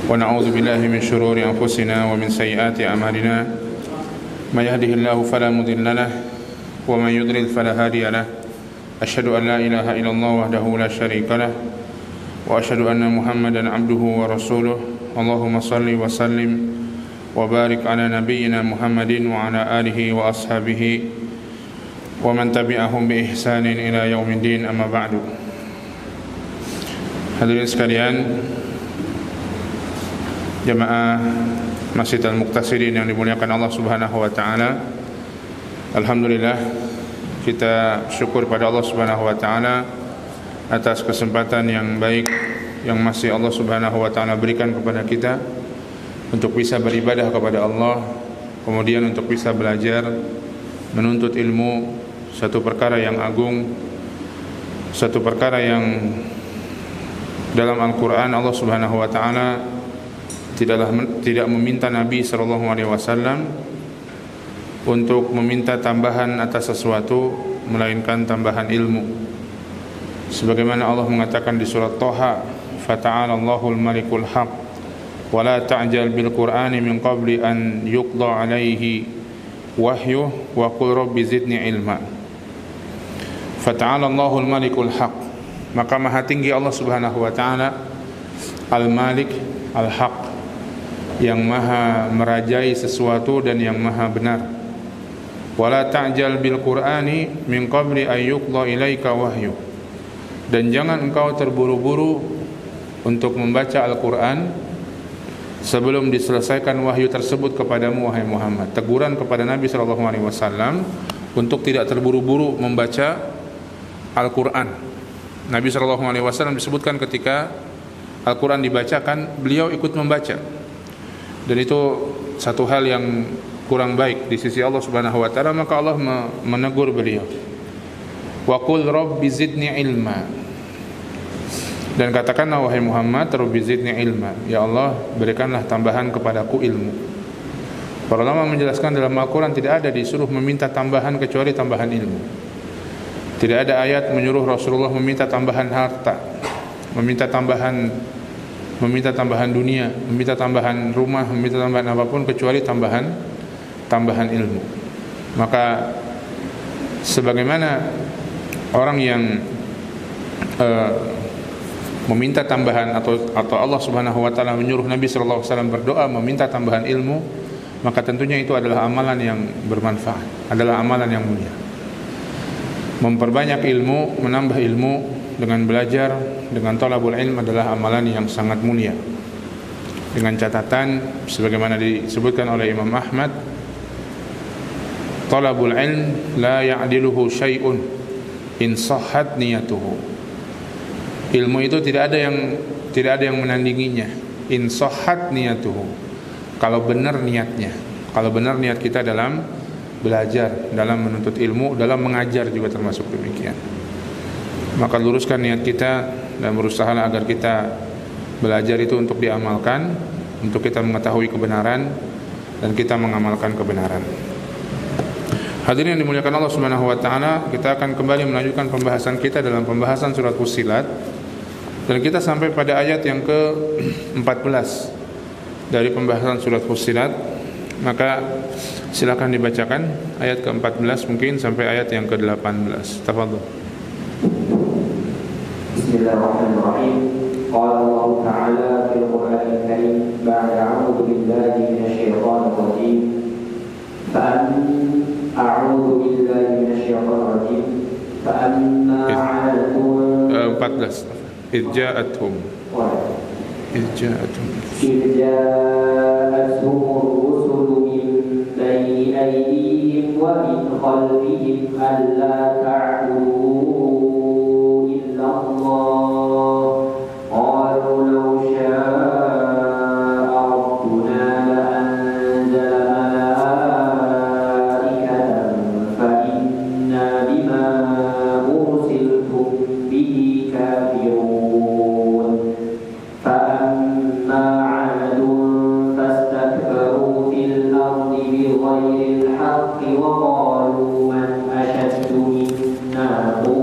ونعوذ بالله من شرور أنفسنا ومن سيئات أعمالنا من يهده الله فلا مضل له ومن يضلل فلا هادي له أشهد أن لا إله إلا الله وحده لا شريك له وأشهد أن محمدا عبده ورسوله اللهم صل وسلم وبارك على نبينا محمد وعلى آله وأصحابه ومن تبعهم بإحسان إلى يوم الدين أما بعد. Hadirin sekalian, jamaah Masjid Al-Muqtasirin yang dimuliakan Allah Subhanahu wa taala. Alhamdulillah, kita syukur pada Allah Subhanahu wa taala atas kesempatan yang baik yang masih Allah Subhanahu wa taala berikan kepada kita untuk bisa beribadah kepada Allah, kemudian untuk bisa belajar menuntut ilmu, satu perkara yang agung, satu perkara yang dalam Al-Quran Allah Subhanahu wa taala tidak meminta Nabi sallallahu alaihi wasallam untuk meminta tambahan atas sesuatu, melainkan tambahan ilmu. Sebagaimana Allah mengatakan di surat Thaha, "Fata'ala Allahul Malikul Haq, wa la ta'jal bil Qur'ani min qabli an yuqda 'alaihi wahyu wa qul rabbi zidni ilma." Fata'ala Allahul Malikul Haq, maka maha tinggi Allah Subhanahu wa taala, Al-Malik, Al-Haq, yang maha merajai sesuatu dan yang maha benar. Wala ta'jal bil Qur'ani min qabli an yuqda ilaika wahyu, dan jangan engkau terburu-buru untuk membaca Al-Qur'an sebelum diselesaikan wahyu tersebut kepadamu wahai Muhammad. Teguran kepada Nabi sallallahu alaihi wasallam untuk tidak terburu-buru membaca Al-Qur'an. Nabi SAW disebutkan ketika Al-Quran dibacakan, beliau ikut membaca, dan itu satu hal yang kurang baik di sisi Allah Subhanahu wa taala. Maka Allah menegur beliau, wa qul rabbi zidni ilma, dan katakanlah wahai Muhammad, rabbi zidni ilma, ya Allah berikanlah tambahan kepadaku ilmu. Para ulama menjelaskan dalam Al-Quran tidak ada disuruh meminta tambahan kecuali tambahan ilmu. Tidak ada ayat menyuruh Rasulullah meminta tambahan harta, meminta tambahan dunia, meminta tambahan rumah, meminta tambahan apapun kecuali tambahan ilmu. Maka sebagaimana orang yang meminta tambahan atau Allah Subhanahu wa taala menyuruh Nabi sallallahu alaihi wasallam berdoa meminta tambahan ilmu, maka tentunya itu adalah amalan yang bermanfaat, adalah amalan yang mulia. Memperbanyak ilmu, menambah ilmu dengan belajar, dengan thalabul ilm adalah amalan yang sangat mulia. Dengan catatan sebagaimana disebutkan oleh Imam Ahmad, thalabul ilm la ya'diluhu syai'un in sahhat niyatuhu. Ilmu itu tidak ada yang menandinginya, in sahhat niyatuhu. Kalau benar niatnya, kalau benar niat kita dalam belajar, dalam menuntut ilmu, dalam mengajar juga termasuk demikian. Maka luruskan niat kita dan berusahalah agar kita belajar itu untuk diamalkan, untuk kita mengetahui kebenaran dan kita mengamalkan kebenaran. Hadirin yang dimuliakan Allah Subhanahu wa taala, kita akan kembali melanjutkan pembahasan kita dalam pembahasan surat Fussilat, dan kita sampai pada ayat yang ke-14 dari pembahasan surat Fussilat. Maka silakan dibacakan ayat ke-14 mungkin sampai ayat yang ke-18. Tafadhol. Bismillahirrahmanirrahim. Qala Allah Ta'ala fil Qur'anil Karim ba'da a'udzu billahi minasyaitonir rajim. A'udzu billahi minasyaitonir rajim. Fa'amma 'adun 14. Idja'atuhum. Idja'atuhum الرسل من بين أيديهم ومن خلفهم ألا تعبدوا إلا الله قالوا لو شاء ربنا لأنزل ملائكة فإنا بما أرسلتم به كافرون فأما عاد فاستكبروا في الأرض بغير الحق وقالوا من أشد منا قوة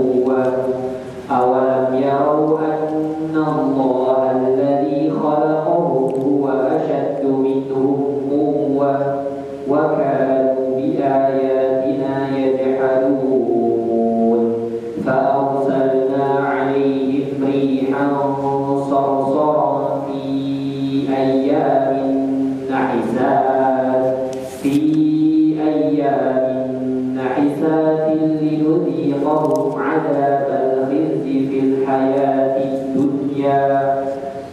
نذيقهم عذاب الخزي في الحياة الدنيا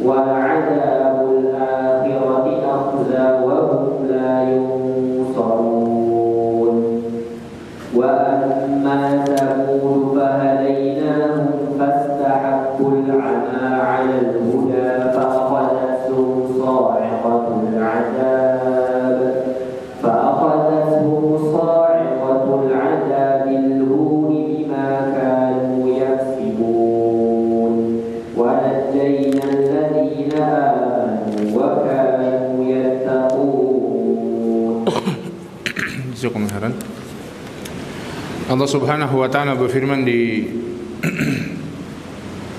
ولعذاب الآخرة أخزى وهم لا ينصرون وأما ثمود فهديناهم فاستحبوا العمى على الهدى فأخذتهم صاعقة العذاب الهون بما كانوا يكسبون ونجينا الذين آمنوا وكانوا يتقون. Allah Subhanahu wa taala berfirman di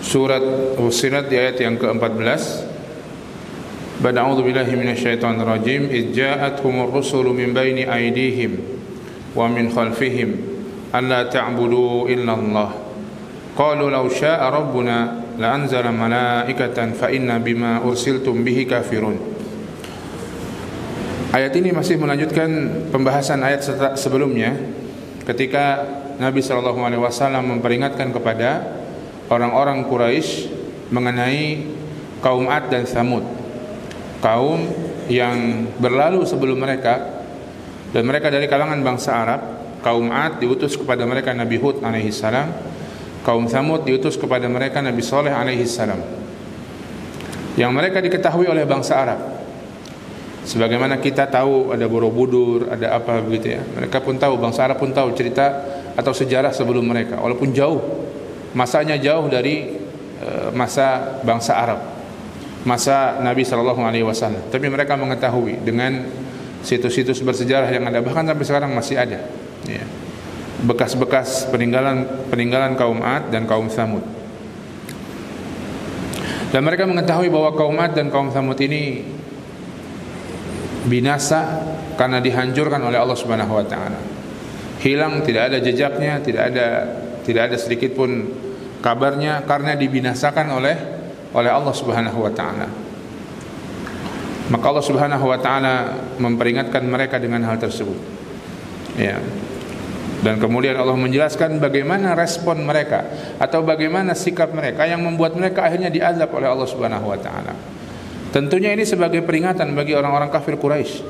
surat Fussilat di ayat yang ke-14, A'udzu billahi minasyaitonir rajim, "Idza'atuhumur rusulu min baini aydihim wa min khalfihim alla ta'budu illallah. Qalu law syaa rabbuna la anzala malaikatan fa inna bima ursiltum bihi kafirun." Ayat ini masih melanjutkan pembahasan ayat sebelumnya ketika Nabi SAW memperingatkan kepada orang-orang Quraisy mengenai kaum Ad dan Tsamud, kaum yang berlalu sebelum mereka, dan mereka dari kalangan bangsa Arab. Kaum Ad diutus kepada mereka Nabi Hud alaihissalam, kaum Tsamud diutus kepada mereka Nabi Saleh alaihissalam, yang mereka diketahui oleh bangsa Arab. Sebagaimana kita tahu ada Borobudur, ada apa begitu ya. Mereka pun tahu, bangsa Arab pun tahu cerita atau sejarah sebelum mereka, walaupun jauh, masanya jauh dari masa bangsa Arab, masa Nabi SAW. Tapi mereka mengetahui dengan situs-situs bersejarah yang ada, bahkan sampai sekarang masih ada ya, bekas-bekas peninggalan kaum Ad dan kaum Tsamud. Dan mereka mengetahui bahwa kaum Ad dan kaum Tsamud ini binasa karena dihancurkan oleh Allah Subhanahu wa taala. Hilang, tidak ada jejaknya, tidak ada sedikit pun kabarnya karena dibinasakan oleh Allah Subhanahu wa taala. Maka Allah Subhanahu wa taala memperingatkan mereka dengan hal tersebut. Ya. Dan kemudian Allah menjelaskan bagaimana respon mereka atau bagaimana sikap mereka yang membuat mereka akhirnya diazab oleh Allah Subhanahu wa taala. Tentunya ini sebagai peringatan bagi orang-orang kafir Quraisy.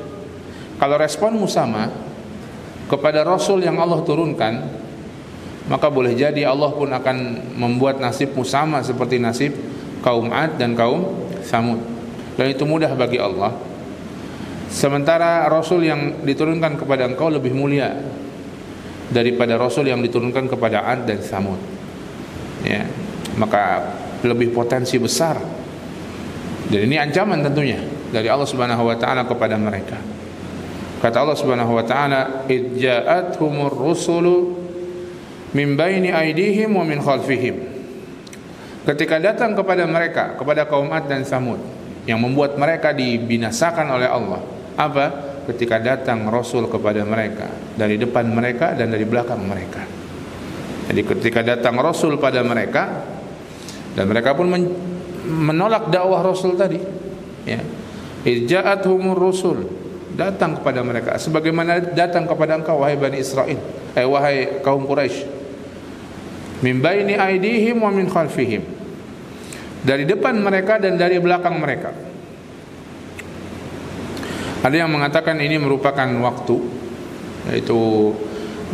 Kalau responmu sama kepada Rasul yang Allah turunkan, maka boleh jadi Allah pun akan membuat nasibmu sama seperti nasib kaum Ad dan kaum Tsamud. Dan itu mudah bagi Allah. Sementara Rasul yang diturunkan kepada engkau lebih mulia daripada Rasul yang diturunkan kepada Ad dan Tsamud. Ya, maka lebih potensi besar. Dan ini ancaman tentunya dari Allah Subhanahu wa taala kepada mereka. Kata Allah Subhanahu wa taala, "Idza'athumur rusulu min baini aydihim wa min khalfihim." Ketika datang kepada mereka, kepada kaum Ad dan Tsamud, yang membuat mereka dibinasakan oleh Allah. Apa? Ketika datang Rasul kepada mereka dari depan mereka dan dari belakang mereka. Jadi ketika datang Rasul pada mereka dan mereka pun menolak dakwah Rasul tadi, ya. Idza'athumur rusul, datang kepada mereka sebagaimana datang kepada engkau wahai Bani Israel, wahai kaum Quraisy. Min baini aydihim wa min khalfihim, dari depan mereka dan dari belakang mereka. Ada yang mengatakan ini merupakan waktu, yaitu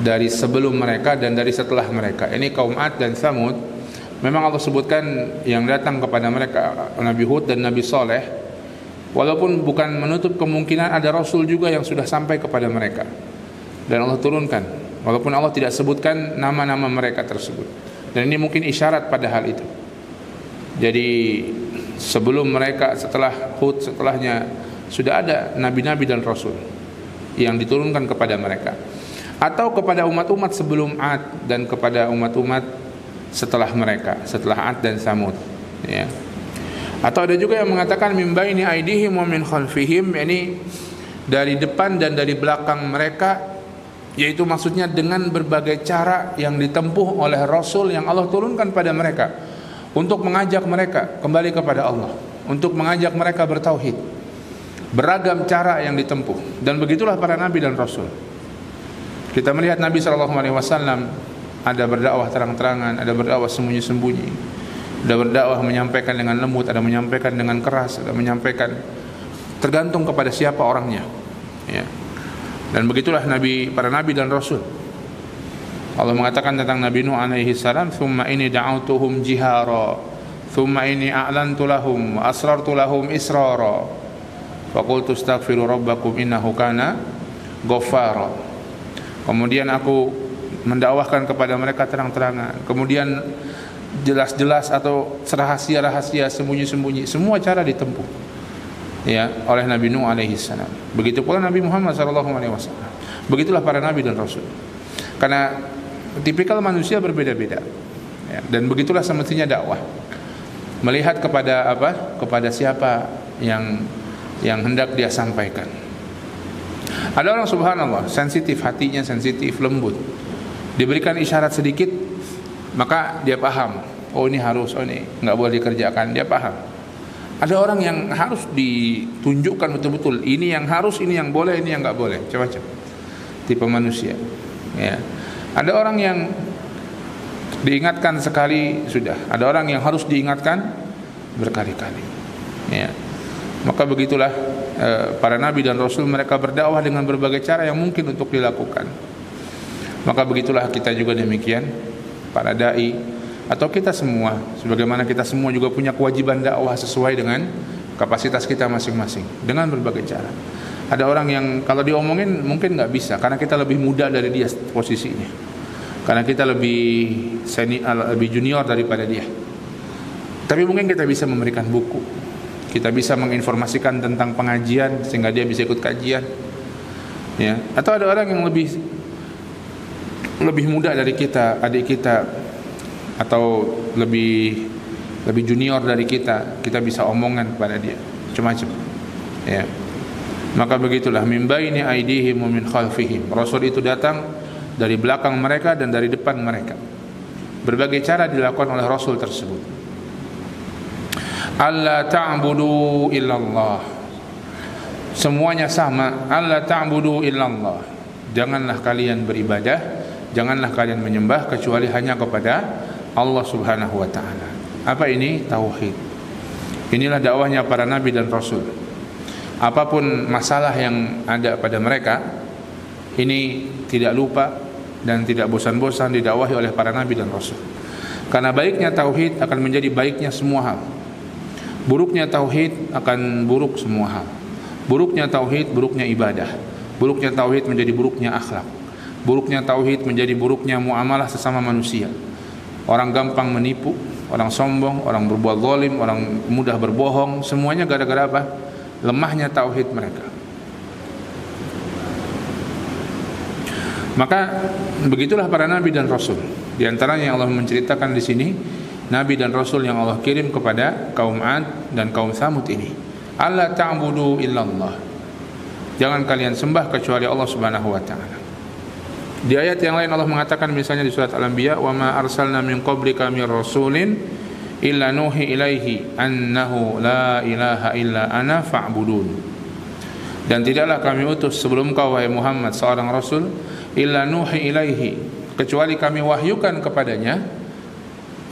dari sebelum mereka dan dari setelah mereka. Ini kaum Ad dan Tsamud. Memang Allah sebutkan yang datang kepada mereka Nabi Hud dan Nabi Saleh, walaupun bukan menutup kemungkinan ada Rasul juga yang sudah sampai kepada mereka dan Allah turunkan, walaupun Allah tidak sebutkan nama-nama mereka tersebut. Dan ini mungkin isyarat pada hal itu. Jadi sebelum mereka, setelah Hud, setelahnya sudah ada nabi-nabi dan Rasul yang diturunkan kepada mereka, atau kepada umat-umat sebelum Ad dan kepada umat-umat setelah mereka, setelah Ad dan Tsamud, ya. Atau ada juga yang mengatakan min baini aydihim wa min khalfihim, yakni dari depan dan dari belakang mereka, yaitu maksudnya dengan berbagai cara yang ditempuh oleh Rasul yang Allah turunkan pada mereka untuk mengajak mereka kembali kepada Allah, untuk mengajak mereka bertauhid. Beragam cara yang ditempuh, dan begitulah para nabi dan Rasul. Kita melihat Nabi SAW Ada berdakwah terang-terangan, ada berdakwah sembunyi-sembunyi, ada berdakwah menyampaikan dengan lembut, ada menyampaikan dengan keras, ada menyampaikan, tergantung kepada siapa orangnya, ya. Dan begitulah para nabi dan rasul. Allah mengatakan tentang Nabi Nuh alaihi salam, "Tsumma inni da'awtuhum jihara, tsumma inni a'lantu lahum wa asrartu lahum israra, fa qultu astaghfiru rabbakum innahu kana ghaffara." Kemudian aku mendakwahkan kepada mereka terang-terangan, kemudian jelas-jelas atau rahasia-rahasia, sembunyi-sembunyi, semua cara ditempuh, ya, oleh Nabi Nuh alaihi salam. Begitu pula Nabi Muhammad sallallahu alaihi wasallam. Begitulah para nabi dan rasul. Karena tipikal manusia berbeda-beda, ya, dan begitulah semestinya dakwah. Melihat kepada apa? Kepada siapa yang hendak dia sampaikan. Ada orang subhanallah sensitif, hatinya sensitif, lembut. Diberikan isyarat sedikit maka dia paham. Oh ini harus, oh ini nggak boleh dikerjakan. Dia paham. Ada orang yang harus ditunjukkan betul-betul. Ini yang harus, ini yang boleh, ini yang nggak boleh. Macam-macam tipe manusia. Ya. Ada orang yang diingatkan sekali sudah. Ada orang yang harus diingatkan berkali-kali. Ya. Maka begitulah para nabi dan rasul, mereka berdakwah dengan berbagai cara yang mungkin untuk dilakukan. Maka begitulah kita juga demikian, para dai atau kita semua, sebagaimana kita semua juga punya kewajiban dakwah sesuai dengan kapasitas kita masing-masing dengan berbagai cara. Ada orang yang kalau diomongin mungkin nggak bisa karena kita lebih muda dari dia posisinya, karena kita lebih junior daripada dia. Tapi mungkin kita bisa memberikan buku, kita bisa menginformasikan tentang pengajian sehingga dia bisa ikut kajian, ya. Atau ada orang yang lebih muda dari kita, adik kita, atau lebih junior dari kita bisa omongan kepada dia, macam-macam, ya. Maka begitulah, min baini aidihim wa min khalfihim. Rasul itu datang dari belakang mereka dan dari depan mereka. Berbagai cara dilakukan oleh Rasul tersebut. Alla ta'budu illallah. Semuanya sama. Alla ta'budu illallah. Janganlah kalian beribadah, janganlah kalian menyembah kecuali hanya kepada Allah Subhanahu wa taala. Apa ini? Tauhid. Inilah dakwahnya para nabi dan rasul. Apapun masalah yang ada pada mereka, ini tidak lupa dan tidak bosan-bosan didakwahi oleh para nabi dan rasul. Karena baiknya tauhid akan menjadi baiknya semua hal. Buruknya tauhid akan buruk semua hal. Buruknya tauhid, buruknya ibadah. Buruknya tauhid menjadi buruknya akhlak. Buruknya tauhid menjadi buruknya muamalah sesama manusia. Orang gampang menipu, orang sombong, orang berbuat zalim, orang mudah berbohong, semuanya gara-gara apa? Lemahnya tauhid mereka. Maka begitulah para nabi dan rasul. Di antaranya yang Allah menceritakan di sini, nabi dan rasul yang Allah kirim kepada kaum Ad dan kaum Tsamud ini. Alla ta'budu illallah. Jangan kalian sembah kecuali Allah Subhanahu wa taala. Di ayat yang lain Allah mengatakan misalnya di surat Al-Anbiya, "Wa ma arsalna min qablika mir rasulin illa nuhi ilaihi annahu la ilaha illa ana fa'budun." Dan tidaklah kami utus sebelum kau wahai Muhammad seorang rasul illa nuhi ilaihi, kecuali kami wahyukan kepadanya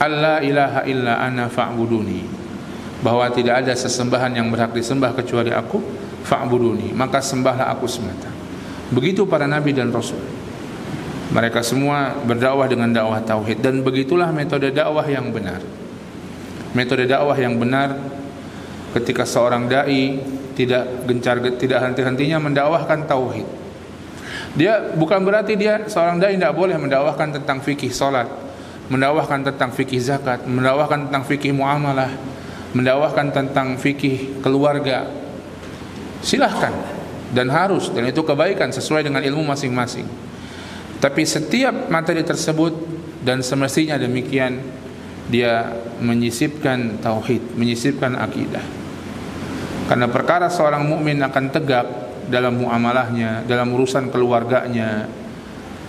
alla ilaha illa ana fa'buduni, bahwa tidak ada sesembahan yang berhak disembah kecuali aku, fa'buduni, maka sembahlah aku semata. Begitu para nabi dan rasul. Mereka semua berdakwah dengan dakwah tauhid, dan begitulah metode dakwah yang benar. Metode dakwah yang benar ketika seorang dai tidak henti-hentinya mendakwahkan tauhid. Dia bukan berarti seorang dai tidak boleh mendakwahkan tentang fikih salat, mendakwahkan tentang fikih zakat, mendakwahkan tentang fikih muamalah, mendakwahkan tentang fikih keluarga. Silahkan dan harus, dan itu kebaikan sesuai dengan ilmu masing-masing. Tapi setiap materi tersebut, dan semestinya demikian, dia menyisipkan tauhid, menyisipkan akidah. Karena perkara seorang mukmin akan tegak dalam muamalahnya, dalam urusan keluarganya,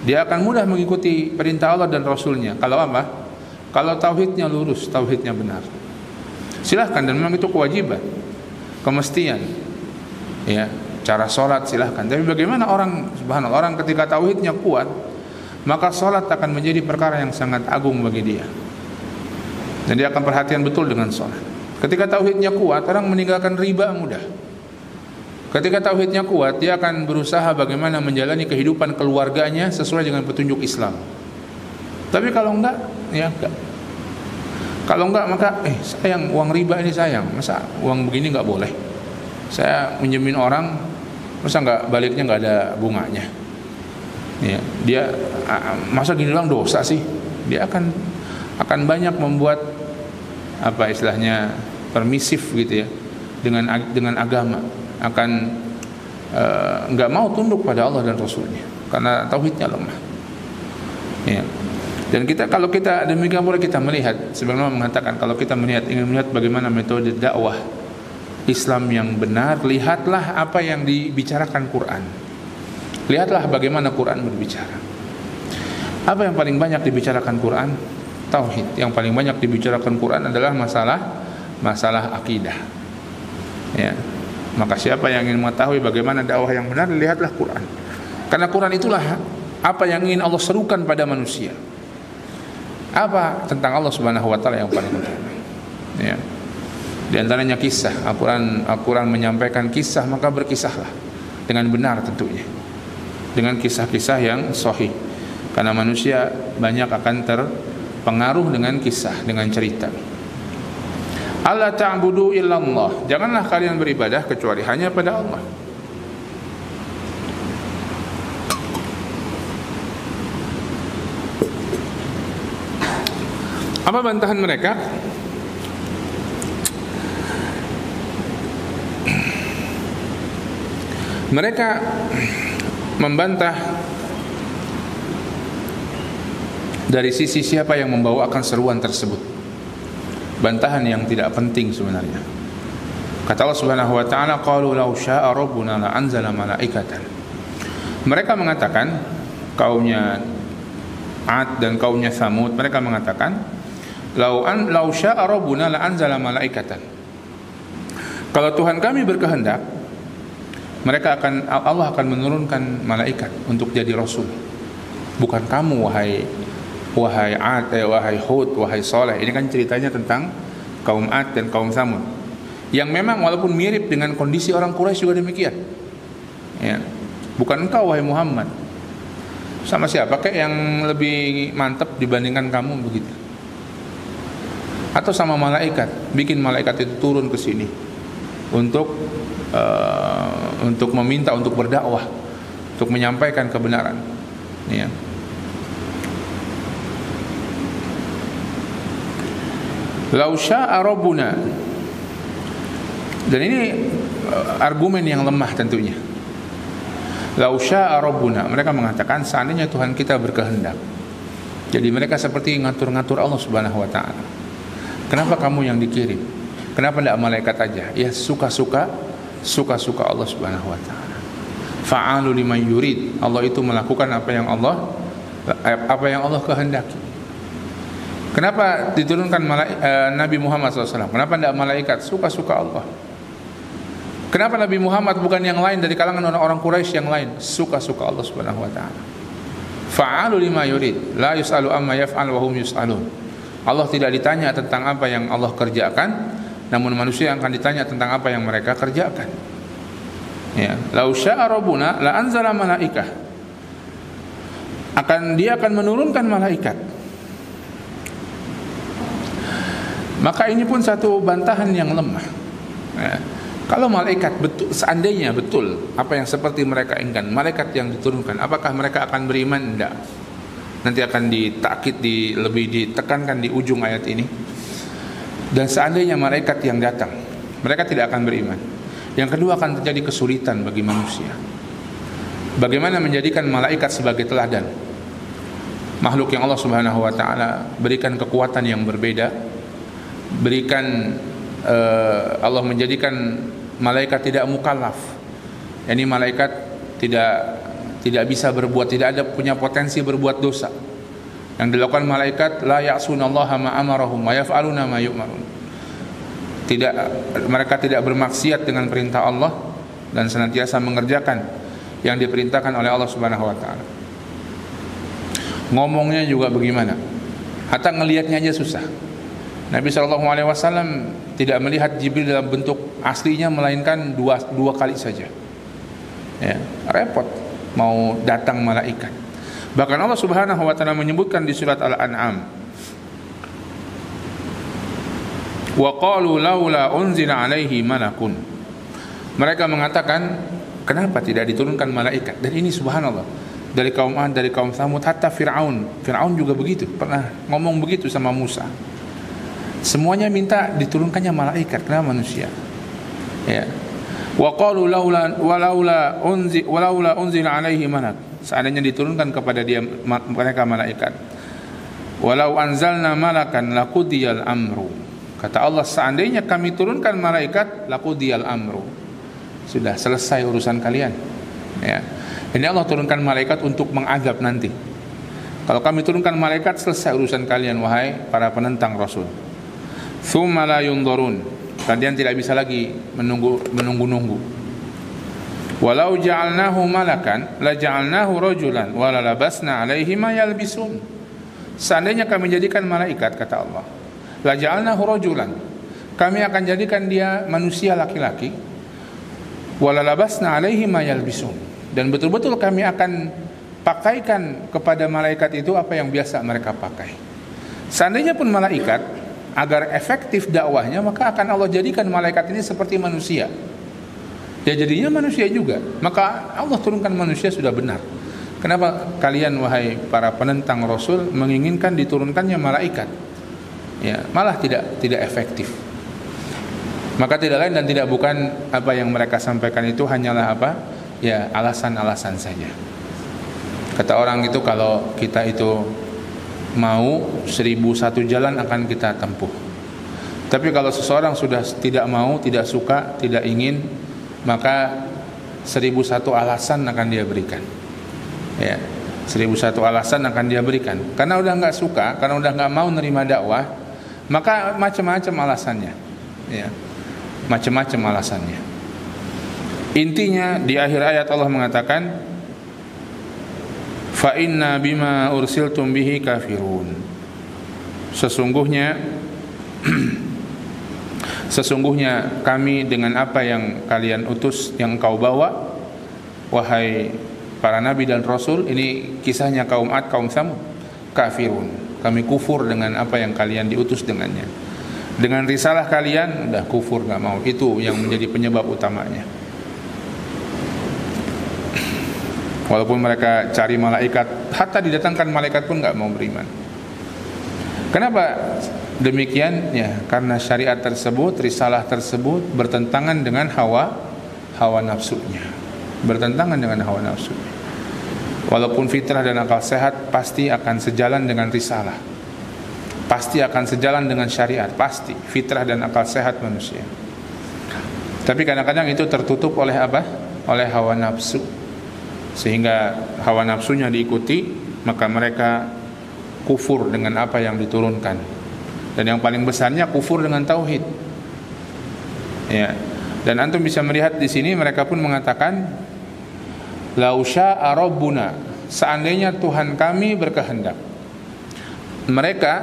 dia akan mudah mengikuti perintah Allah dan Rasulnya. Kalau apa? Kalau tauhidnya lurus, tauhidnya benar. Silahkan, dan memang itu kewajiban, kemestian. Ya, cara sholat silahkan. Tapi bagaimana orang, subhanallah, orang ketika tauhidnya kuat, maka salat akan menjadi perkara yang sangat agung bagi dia. Dan dia akan perhatian betul dengan salat. Ketika tauhidnya kuat, orang meninggalkan riba mudah. Ketika tauhidnya kuat, dia akan berusaha bagaimana menjalani kehidupan keluarganya sesuai dengan petunjuk Islam. Tapi kalau enggak, ya enggak. Kalau enggak, maka sayang, uang riba ini sayang. Masa uang begini enggak boleh? Saya minjemin orang, masa enggak baliknya enggak ada bunganya? Ya, dia masa gini doang dosa sih? Dia akan banyak membuat apa istilahnya permisif gitu ya dengan agama, akan enggak mau tunduk pada Allah dan Rasulnya karena tauhidnya lemah. Ya. Dan kalau kita demikian pula kita melihat, sebagaimana mengatakan, kalau kita ingin melihat bagaimana metode dakwah Islam yang benar, lihatlah apa yang dibicarakan Quran. Lihatlah bagaimana Quran berbicara. Apa yang paling banyak dibicarakan Quran? Tauhid. Yang paling banyak dibicarakan Quran adalah masalah akidah. Ya. Maka siapa yang ingin mengetahui bagaimana dakwah yang benar, lihatlah Quran. Karena Quran itulah apa yang ingin Allah serukan pada manusia. Apa tentang Allah Subhanahu wa taala yang paling utama. Ya. Di antaranya kisah. Al-Quran menyampaikan kisah, maka berkisahlah dengan benar tentunya. Dengan kisah-kisah yang sahih. Karena manusia banyak akan terpengaruh dengan kisah, dengan cerita. Allah ta'budu illallah. Janganlah kalian beribadah kecuali hanya pada Allah. Apa bantahan mereka? Mereka membantah dari sisi siapa yang membawakan seruan tersebut. Bantahan yang tidak penting sebenarnya. Kata Allah Subhanahu wa taala, qalu law syaa rabbuna la anzala malaikatan. Mereka mengatakan, kaumnya Ad dan kaumnya Tsamud, mereka mengatakan law syaa rabbuna la anzala malaikatan. Kalau Tuhan kami berkehendak, Allah akan menurunkan malaikat untuk jadi rasul. Bukan kamu wahai Ad, wahai Hud, wahai Saleh. Ini kan ceritanya tentang kaum Ad dan kaum Tsamud, yang memang walaupun mirip dengan kondisi orang Quraisy juga demikian. Ya. Bukan engkau wahai Muhammad. Sama siapa kayak yang lebih mantap dibandingkan kamu begitu? Atau sama malaikat, bikin malaikat itu turun ke sini untuk meminta, untuk berdakwah, untuk menyampaikan kebenaran. Ya. Lau syaa rabbuna. Dan ini argumen yang lemah tentunya. Lau syaa rabbuna, mereka mengatakan seandainya Tuhan kita berkehendak. Jadi mereka seperti ngatur-ngatur Allah Subhanahu wa taala. Kenapa kamu yang dikirim? Kenapa tidak malaikat aja? Ya suka-suka Allah Subhanahu wa taala. Fa'alu liman yurid. Allah itu melakukan apa yang Allah kehendaki. Kenapa diturunkan Nabi Muhammad SAW? Kenapa tidak malaikat? Suka-suka Allah. Kenapa Nabi Muhammad bukan yang lain dari kalangan orang-orang Quraisy yang lain? Suka-suka Allah Subhanahu wa taala. Fa'alu lima yurid, la yus'alu amma yaf'al wa hum yus'alun. Allah tidak ditanya tentang apa yang Allah kerjakan, namun manusia yang akan ditanya tentang apa yang mereka kerjakan. Ya, lau syaa rabbuna la anzala malaikah. Dia akan menurunkan malaikat. Maka ini pun satu bantahan yang lemah. Ya. Kalau malaikat betul, seandainya betul apa yang seperti mereka inginkan, malaikat yang diturunkan, apakah mereka akan beriman? Tidak. Nanti akan ditakkid, lebih ditekankan di ujung ayat ini. Dan seandainya malaikat yang datang, mereka tidak akan beriman. Yang kedua, akan terjadi kesulitan bagi manusia. Bagaimana menjadikan malaikat sebagai teladan? Makhluk yang Allah Subhanahu wa taala berikan kekuatan yang berbeda, Allah menjadikan malaikat tidak mukallaf. Yani malaikat tidak bisa berbuat, tidak ada punya potensi berbuat dosa. Yang dilakukan malaikat la ya'sunallaha ma amarahum wa yaf'aluna ma yu'marun. Mereka tidak bermaksiat dengan perintah Allah dan senantiasa mengerjakan yang diperintahkan oleh Allah Subhanahu wa taala. ngomongnya juga bagaimana, hatta ngelihatnya aja susah. Nabi SAW tidak melihat Jibril dalam bentuk aslinya, melainkan dua kali saja. Ya, repot mau datang malaikat. Bahkan Allah Subhanahu wa taala menyebutkan di surat Al-An'am, wa qalu laula unzila alaihi malakun. Mereka mengatakan, kenapa tidak diturunkan malaikat? Dan ini subhanallah, dari kaum Ad, dari kaum Samud, hatta Fir'aun juga begitu, pernah ngomong begitu sama Musa. Semuanya minta diturunkannya malaikat, kenapa manusia? Ya. Wa qalu walaula unzila alaihi malak. Seandainya diturunkan kepada dia mereka malaikat. Walau anzalna malakan laqudiyal amru. Kata Allah, seandainya kami turunkan malaikat, laqudiyal amru. Sudah selesai urusan kalian. Ya. Ini Allah turunkan malaikat untuk mengazab nanti. Kalau kami turunkan malaikat, selesai urusan kalian wahai para penentang Rasul. Tsumma la yunzarun. Kalian tidak bisa lagi menunggu-nunggu. Walau ja'alnahu malakan la ja'alnahu rajulan wa la labasna 'alaihi ma yalbisun. Seandainya kami jadikan malaikat, kata Allah, la ja'alnahu rajulan, kami akan jadikan dia manusia laki-laki, wa la labasna 'alaihi ma yalbisun, dan betul-betul kami akan pakaikan kepada malaikat itu apa yang biasa mereka pakai. Seandainya pun malaikat, agar efektif dakwahnya, maka akan Allah jadikan malaikat ini seperti manusia. Ya jadinya manusia juga. Maka Allah turunkan manusia sudah benar. Kenapa kalian wahai para penentang Rasul menginginkan diturunkannya malaikat? Ya, malah tidak efektif. Maka tidak lain dan tidak bukan apa yang mereka sampaikan itu hanyalah apa? Ya, alasan-alasan saja. Kata orang itu, kalau kita itu mau 1001 jalan akan kita tempuh. Tapi kalau seseorang sudah tidak mau, tidak suka, tidak ingin, maka 1001 alasan akan dia berikan. Ya, 1001 alasan akan dia berikan. Karena udah nggak suka, karena udah nggak mau nerima dakwah, maka macam-macam alasannya. Ya, macam-macam alasannya. Intinya di akhir ayat Allah mengatakan, fa inna bima ursiltum bihi kafirun. Sesungguhnya kami dengan apa yang kalian utus, yang kau bawa wahai para nabi dan rasul. Ini kisahnya kaum Ad, kaum Samud. Kafirun, kami kufur dengan apa yang kalian diutus dengannya. Dengan risalah kalian udah kufur, gak mau. Itu yang menjadi penyebab utamanya. Walaupun mereka cari malaikat, hatta didatangkan malaikat pun nggak mau beriman. Kenapa demikian? Ya, karena syariat tersebut, risalah tersebut bertentangan dengan hawa nafsunya. Bertentangan dengan hawa nafsunya. Walaupun fitrah dan akal sehat pasti akan sejalan dengan risalah. Pasti akan sejalan dengan syariat, pasti fitrah dan akal sehat manusia. Tapi kadang-kadang itu tertutup oleh apa? Oleh hawa nafsu. Sehingga hawa nafsunya diikuti, maka mereka kufur dengan apa yang diturunkan. Dan yang paling besarnya kufur dengan tauhid. Ya. Dan antum bisa melihat di sini mereka pun mengatakan, lau syaa rabbuna, seandainya Tuhan kami berkehendak. Mereka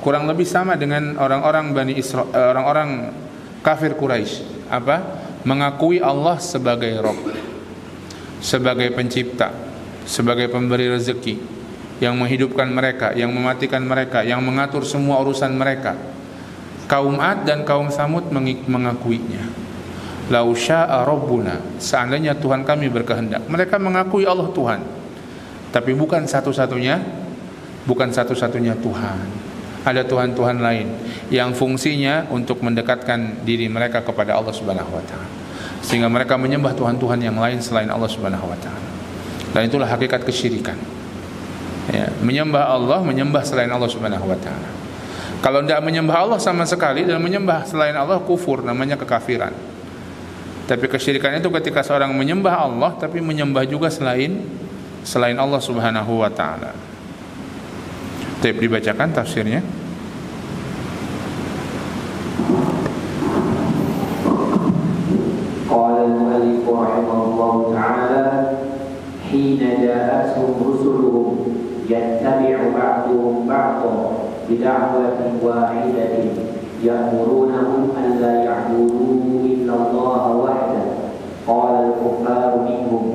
kurang lebih sama dengan orang-orang Bani Israil, orang-orang kafir Quraisy. Apa? Mengakui Allah sebagai Rabb, sebagai pencipta, sebagai pemberi rezeki, yang menghidupkan mereka, yang mematikan mereka, yang mengatur semua urusan mereka. Kaum Ad dan kaum Samud mengakuinya. Lau syaa rabbuna, seandainya Tuhan kami berkehendak. Mereka mengakui Allah Tuhan, tapi bukan satu-satunya Tuhan. Ada Tuhan-Tuhan lain yang fungsinya untuk mendekatkan diri mereka kepada Allah Subhanahu wa taala. Sehingga mereka menyembah Tuhan-Tuhan yang lain selain Allah Subhanahu wa taala. Dan itulah hakikat kesyirikan. Ya, menyembah Allah, menyembah selain Allah Subhanahu wa taala. Kalau tidak menyembah Allah sama sekali dan menyembah selain Allah, kufur, namanya kekafiran. Tapi kesyirikan itu ketika seorang menyembah Allah tapi menyembah juga selain Allah Subhanahu wa taala. Dibacakan tafsirnya. Qala al-mu'allif rahimahullah ta'ala, hina ja'atuhum rusuluhum يتبع بعضهم بعضا بدعوة واحدة يأمرونهم ألا يعبدوا إلا الله وحده قال الكفار منهم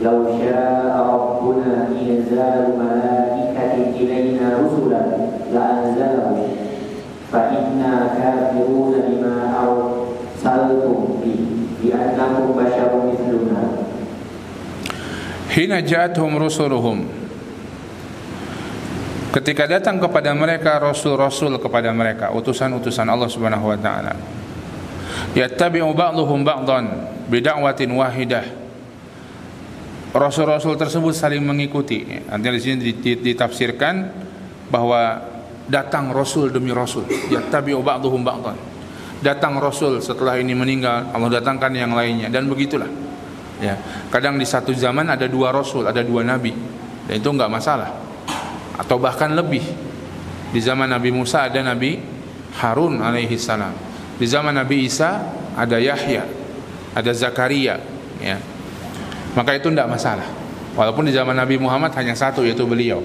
لو شاء ربنا إنزال الملائكة إلينا رسلا لأنزلهم فإنا كافرون بما أرسلتم به بأنكم بشر مثلنا. Hina ja'atuhum rusuluhum, ketika datang kepada mereka rasul-rasul kepada mereka, utusan-utusan Allah Subhanahu wa taala. Yattabi'u ba'dhuhum ba'dhan bida'watin wahidah. Rasul-rasul tersebut saling mengikuti. Artinya di sini ditafsirkan bahwa datang rasul demi rasul. Yattabi'u ba'dhuhum ba'dhan. Datang rasul setelah ini meninggal, Allah datangkan yang lainnya, dan begitulah. Ya, kadang di satu zaman ada dua rasul, ada dua nabi, dan itu enggak masalah. Atau bahkan lebih. Di zaman Nabi Musa ada Nabi Harun alaihi salam. Di zaman Nabi Isa ada Yahya, ada Zakaria, ya. Maka itu tidak masalah. Walaupun di zaman Nabi Muhammad hanya satu, yaitu beliau.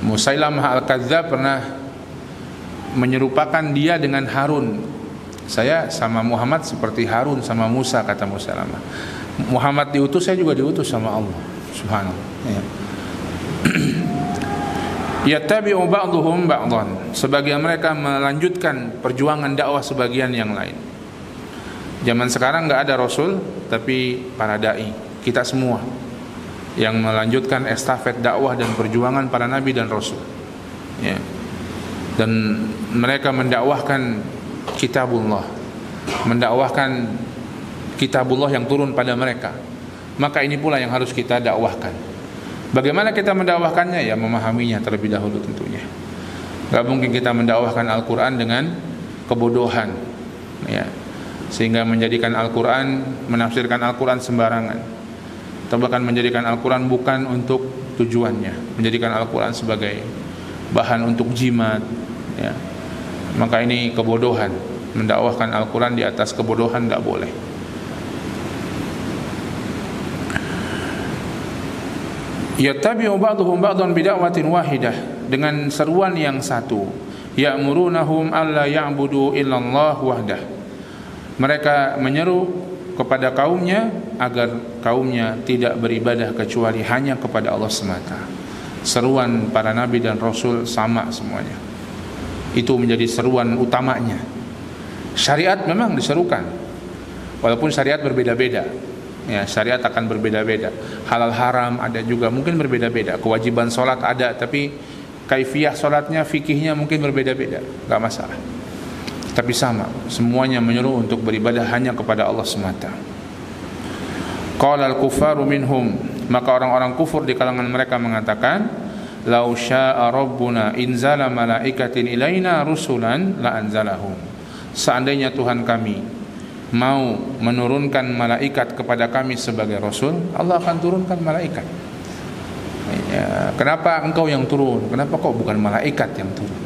Musailamah al-Kadzdzab pernah menyerupakan dia dengan Harun. Saya sama Muhammad seperti Harun sama Musa, kata Musailamah. Muhammad diutus, saya juga diutus sama Allah Subhanahu, ya. Yattabi'u ba'dhuhum ba'dhan, sebagian mereka melanjutkan perjuangan dakwah sebagian yang lain. Zaman sekarang enggak ada rasul, tapi para dai, kita semua yang melanjutkan estafet dakwah dan perjuangan para nabi dan rasul, ya. Dan mereka mendakwahkan kitabullah, mendakwahkan kitabullah yang turun pada mereka. Maka ini pula yang harus kita dakwahkan. Bagaimana kita mendakwahkannya? Ya memahaminya terlebih dahulu tentunya. Gak mungkin kita mendakwahkan Al-Quran dengan kebodohan, ya, sehingga menjadikan Al-Quran, menafsirkan Al-Quran sembarangan, atau bahkan menjadikan Al-Quran bukan untuk tujuannya, menjadikan Al-Quran sebagai bahan untuk jimat, ya. Maka ini kebodohan. Mendakwahkan Al-Quran di atas kebodohan tidak boleh. Yattabi'u ba'dhuhum ba'dhan bida'watin wahidah, dengan seruan yang satu. Ya'murunahum alla ya'budu illallah wahdah. Mereka menyeru kepada kaumnya agar kaumnya tidak beribadah kecuali hanya kepada Allah semata. Seruan para nabi dan rasul sama semuanya. Itu menjadi seruan utamanya. Syariat memang diserukan, walaupun syariat berbeda-beda. Ya, syariat akan berbeda-beda. Halal haram ada juga, mungkin berbeda-beda. Kewajiban sholat ada, tapi kaifiyah sholatnya, fikihnya mungkin berbeda-beda. Gak masalah. Tapi sama, semuanya menyuruh untuk beribadah hanya kepada Allah semata. Qala al-kuffaru minhum, maka orang-orang kufur di kalangan mereka mengatakan, "Lau syaa rabbuna inzala malaikatin ilaina rusulan la anzalahum." Seandainya Tuhan kami mau menurunkan malaikat kepada kami sebagai rasul, Allah akan turunkan malaikat. Ya, kenapa engkau yang turun? Kenapa kok bukan malaikat yang turun?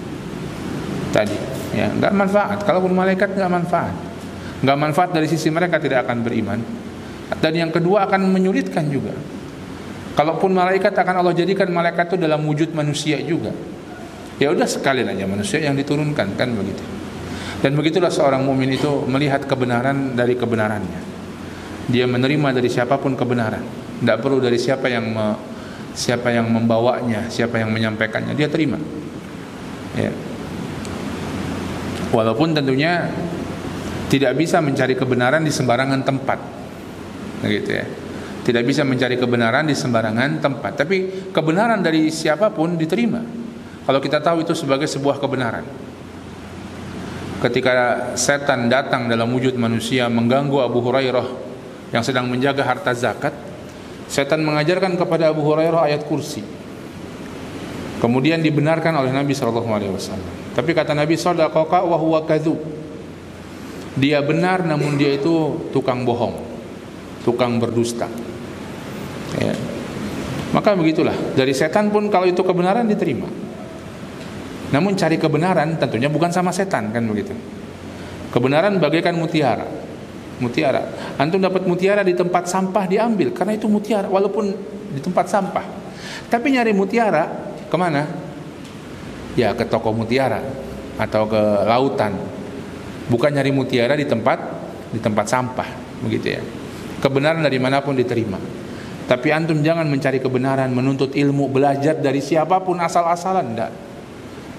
Tadi, ya, enggak manfaat. Kalaupun malaikat enggak manfaat. Enggak manfaat dari sisi mereka, tidak akan beriman. Dan yang kedua akan menyulitkan juga. Kalaupun malaikat akan Allah jadikan malaikat itu dalam wujud manusia juga. Ya udah sekalian aja manusia yang diturunkan, kan begitu. Dan begitulah seorang mukmin itu melihat kebenaran dari kebenarannya. Dia menerima dari siapapun kebenaran. Tidak perlu dari siapa yang membawanya, siapa yang menyampaikannya, dia terima. Ya. Walaupun tentunya tidak bisa mencari kebenaran di sembarangan tempat, gitu ya. Tidak bisa mencari kebenaran di sembarangan tempat. Tapi kebenaran dari siapapun diterima, kalau kita tahu itu sebagai sebuah kebenaran. Ketika setan datang dalam wujud manusia mengganggu Abu Hurairah yang sedang menjaga harta zakat, setan mengajarkan kepada Abu Hurairah ayat kursi. Kemudian dibenarkan oleh Nabi SAW. Tapi kata Nabi, "Shadaqaka wa huwa kadzub." Dia benar, namun dia itu tukang bohong, tukang berdusta. Ya. Maka begitulah, dari setan pun kalau itu kebenaran diterima. Namun cari kebenaran tentunya bukan sama setan, kan begitu. Kebenaran bagaikan mutiara. Antum dapat mutiara di tempat sampah, diambil karena itu mutiara walaupun di tempat sampah. Tapi nyari mutiara kemana? Ya ke toko mutiara atau ke lautan. Bukan nyari mutiara di tempat sampah, begitu ya. Kebenaran dari manapun diterima. Tapi antum jangan mencari kebenaran, menuntut ilmu, belajar dari siapapun asal-asalan, enggak.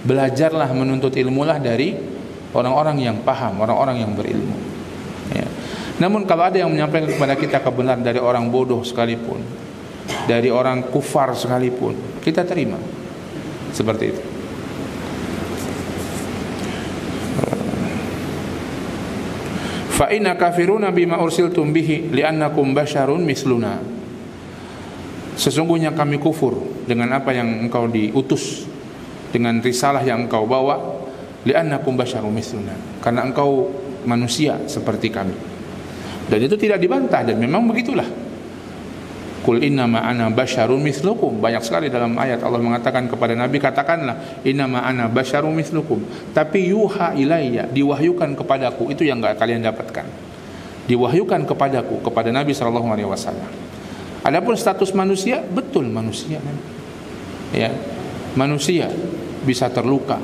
Belajarlah, menuntut ilmulah dari orang-orang yang paham, orang-orang yang berilmu. Ya. Namun kalau ada yang menyampaikan kepada kita kebenaran dari orang bodoh sekalipun, dari orang kufar sekalipun, kita terima. Seperti itu. Fa inna kafiruna bima ursiltum bihi li'annakum basyarun misluna. Sesungguhnya kami kufur dengan apa yang engkau diutus, dengan risalah yang engkau bawa, li'annakum basyarun misluna, karena engkau manusia seperti kami. Dan itu tidak dibantah, dan memang begitulah. Qul innama ana basyarun mislukum. Banyak sekali dalam ayat Allah mengatakan kepada Nabi, katakanlah innama ana basyarun mislukum, tapi yuha ilayya, diwahyukan kepadaku. Itu yang enggak kalian dapatkan. Diwahyukan kepadaku, kepada Nabi SAW. Adapun status manusia, betul manusia. Ya, manusia bisa terluka,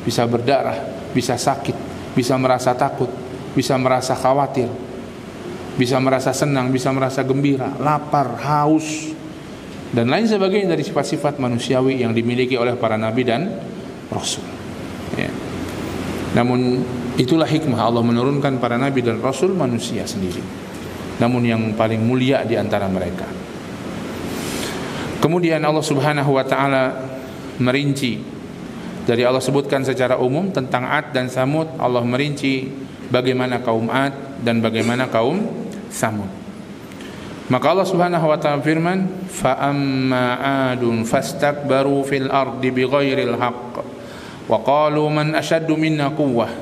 bisa berdarah, bisa sakit, bisa merasa takut, bisa merasa khawatir, bisa merasa senang, bisa merasa gembira, lapar, haus, dan lain sebagainya dari sifat-sifat manusiawi yang dimiliki oleh para nabi dan rasul. Ya. Namun itulah hikmah Allah menurunkan para nabi dan rasul manusia sendiri, namun yang paling mulia di antara mereka. Kemudian Allah Subhanahu wa taala merinci, dari Allah sebutkan secara umum tentang Ad dan Samud, Allah merinci bagaimana kaum Ad dan bagaimana kaum Samud. Maka Allah Subhanahu wa taala firman, fa amma 'adun fastakbaru fil ardi bighairil haqq wa qalu man ashaddu minna quwwah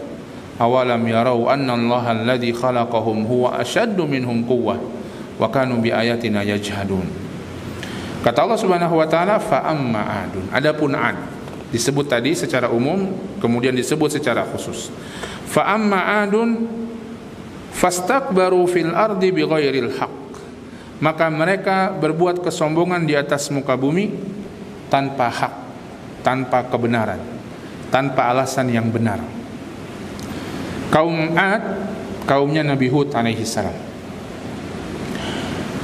awalam yarau anna allaha alladhi khalaqahum huwa ashaddu minhum quwwah wa kanu bi ayatina yajhadun. Kata Allah Subhanahu wa taala, fa amma 'adun, adapun Ad disebut tadi secara umum, kemudian disebut secara khusus. Fa amma 'adun fastakbaru fil ardi bighairil haqq, maka mereka berbuat kesombongan di atas muka bumi tanpa hak, tanpa kebenaran, tanpa alasan yang benar. Kaum Ad, kaumnya Nabi Hud alaihi salam.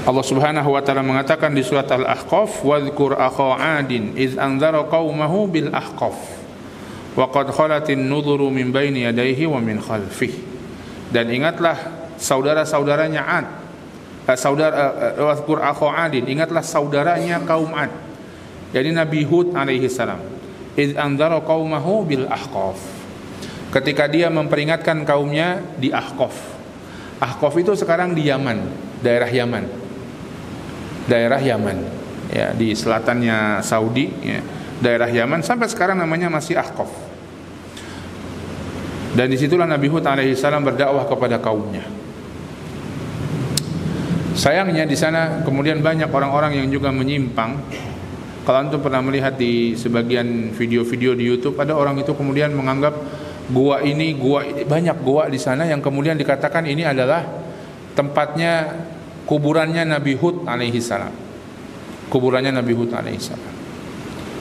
Allah Subhanahu wa taala mengatakan di surat Al-Ahqaf, wadhkur akha 'adin iz anzara qaumahu bil ahqaf wa qad khalatin nudhuru min baini yadayhi wa min khalfihi. Dan ingatlah saudara-saudaranya Ad, wadhkur akha 'adin, ingatlah saudaranya kaum Ad, jadi Nabi Hud alaihi salam. Iz anzara qaumahu bil ahqaf, ketika dia memperingatkan kaumnya di Ahqaf. Ahqaf itu sekarang di Yaman, daerah Yaman. Daerah Yaman, ya, di selatannya Saudi, ya, daerah Yaman, sampai sekarang namanya masih Ahqaf. Dan disitulah Nabi Hud alaihissalam berdakwah kepada kaumnya. Sayangnya di sana kemudian banyak orang-orang yang juga menyimpang. Kalau antum pernah melihat di sebagian video-video di YouTube, ada orang itu kemudian menganggap gua ini, banyak gua di sana yang kemudian dikatakan ini adalah tempatnya, kuburannya Nabi Hud alaihi salam. Kuburannya Nabi Hud alaihi salam.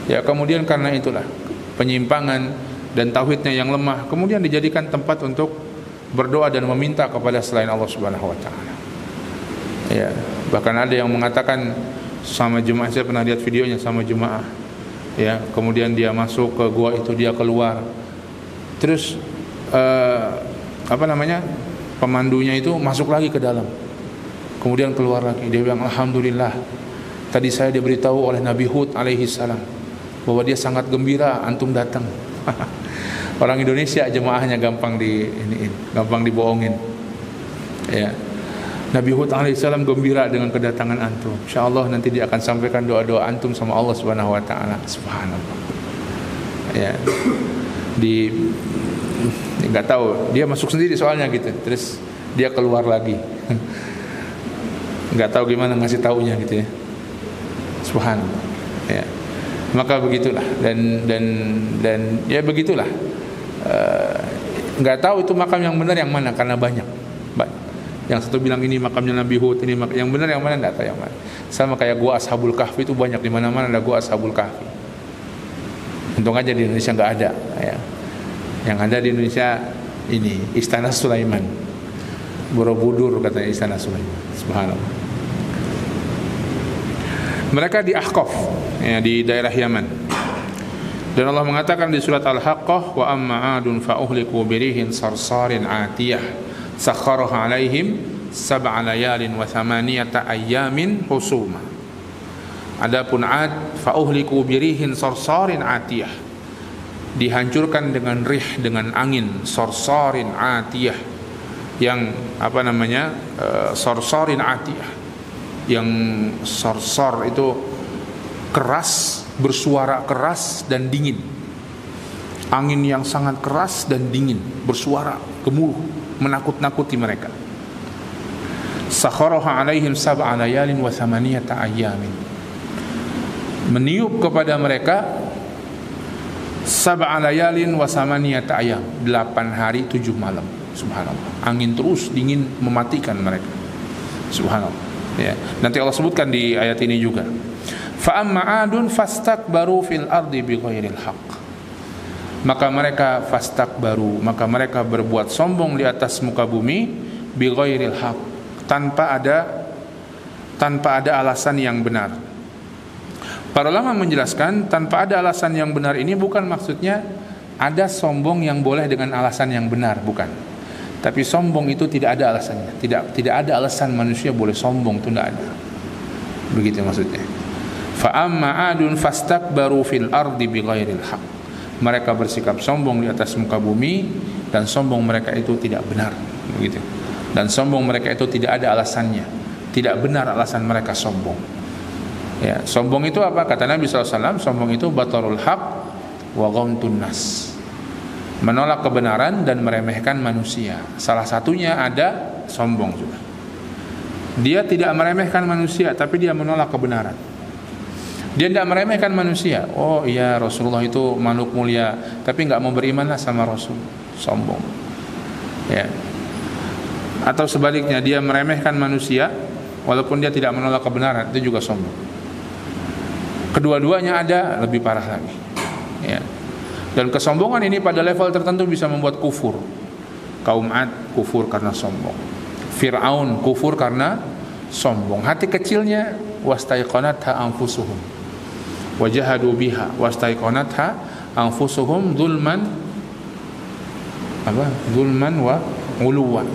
Ya, kemudian karena itulah penyimpangan dan tauhidnya yang lemah, kemudian dijadikan tempat untuk berdoa dan meminta kepada selain Allah Subhanahu wa taala. Ya, bahkan ada yang mengatakan sama jemaah, saya pernah lihat videonya sama jemaah. Ya, kemudian dia masuk ke gua itu, dia keluar. Terus pemandunya itu masuk lagi ke dalam. Kemudian keluar lagi, dia bilang alhamdulillah, tadi saya diberitahu oleh Nabi Hud alaihi salam bahwa dia sangat gembira antum datang. Orang Indonesia jemaahnya gampang dibohongin. Ya. Nabi Hud alaihi salam gembira dengan kedatangan antum. Insyaallah nanti dia akan sampaikan doa-doa antum sama Allah Subhanahu wa taala. Subhanallah. Ya. Enggak tahu, dia masuk sendiri soalnya gitu. Terus dia keluar lagi. Nggak tahu gimana ngasih taunya gitu ya. Subhanallah. Ya. Maka begitulah, dan ya begitulah. Nggak tahu itu makam yang benar yang mana, karena banyak. Yang satu bilang ini makamnya Nabi Hud, ini yang benar yang mana enggak tahu yang mana. Sama kayak gua Ashabul Kahfi itu banyak, di mana-mana ada gua Ashabul Kahfi. Untung aja di Indonesia enggak ada ya. Yang ada di Indonesia ini Istana Sulaiman. Borobudur katanya Istana Sulaiman. Subhanallah. Mereka di Ahqaf ya, di daerah Yaman. Dan Allah mengatakan di surat Al-Haqqah, wa amma 'adun fa uhliku birihin sarsarin 'atiyah sakharaha 'alaihim sab'a layalin wa thamaniyata ayyamin husuma. Adapun 'Ad fa uhliku birihin sarsarin 'atiyah, dihancurkan dengan rih, dengan angin sarsarin 'atiyah, yang apa namanya sarsarin 'atiyah, yang sarsar itu keras, bersuara keras dan dingin. Angin yang sangat keras dan dingin, bersuara gemuruh, menakut-nakuti mereka. Sakharaha 'alaihim sab'a layalin wa thamaniyata ayyamin, meniup kepada mereka sab'a layalin wa thamaniyata ayyam, 8 hari 7 malam. Subhanallah. Angin terus dingin mematikan mereka. Subhanallah. Ya, nanti Allah sebutkan di ayat ini juga. Fa amma 'adun fastakbaru fil ardi bighairil haqq. Maka mereka fastakbaru, maka mereka berbuat sombong di atas muka bumi bighairil haqq, tanpa ada alasan yang benar. Para ulama menjelaskan tanpa ada alasan yang benar ini bukan maksudnya ada sombong yang boleh dengan alasan yang benar, bukan. Tapi sombong itu tidak ada alasannya. Tidak ada alasan manusia boleh sombong, itu tidak ada. Begitu maksudnya. Fa amma 'adun fastakbaru fil ardi bighairil haqq. Mereka bersikap sombong di atas muka bumi dan sombong mereka itu tidak benar, begitu. Dan sombong mereka itu tidak ada alasannya. Tidak benar alasan mereka sombong. Ya, sombong itu apa? Kata Nabi SAW, sombong itu batarul haq wa ghamtun nas, menolak kebenaran dan meremehkan manusia. Salah satunya ada sombong juga. Dia tidak meremehkan manusia, tapi dia menolak kebenaran. Dia tidak meremehkan manusia. Oh iya, Rasulullah itu makhluk mulia, tapi nggak mau berimanlah sama Rasul. Sombong. Ya. Atau sebaliknya, dia meremehkan manusia, walaupun dia tidak menolak kebenaran, itu juga sombong. Kedua-duanya ada, lebih parah lagi. Ya. Dan kesombongan ini pada level tertentu bisa membuat kufur. Kaum 'Ad kufur karena sombong. Fir'aun kufur karena sombong. Hati kecilnya wastaiqanatha anfusuhum wajahadu biha wastaiqanatha anfusuhum zulman wa uluwan.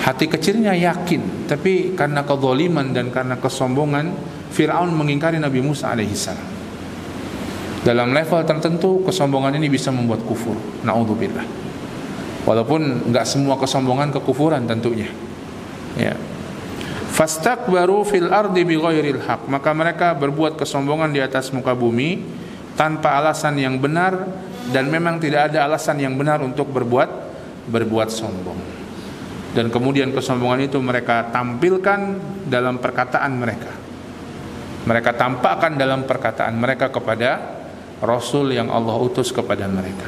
Hati kecilnya yakin, tapi karena kezaliman dan karena kesombongan Fir'aun mengingkari Nabi Musa alaihissalam. Dalam level tertentu kesombongan ini bisa membuat kufur. Na'udzubillah. Walaupun enggak semua kesombongan kekufuran tentunya. Ya. Fastakbaru fil ardi bighairil haqq. Maka mereka berbuat kesombongan di atas muka bumi tanpa alasan yang benar, dan memang tidak ada alasan yang benar untuk berbuat sombong. Dan kemudian kesombongan itu mereka tampilkan dalam perkataan mereka. Mereka tampakkan dalam perkataan mereka kepada Rasul yang Allah utus kepada mereka.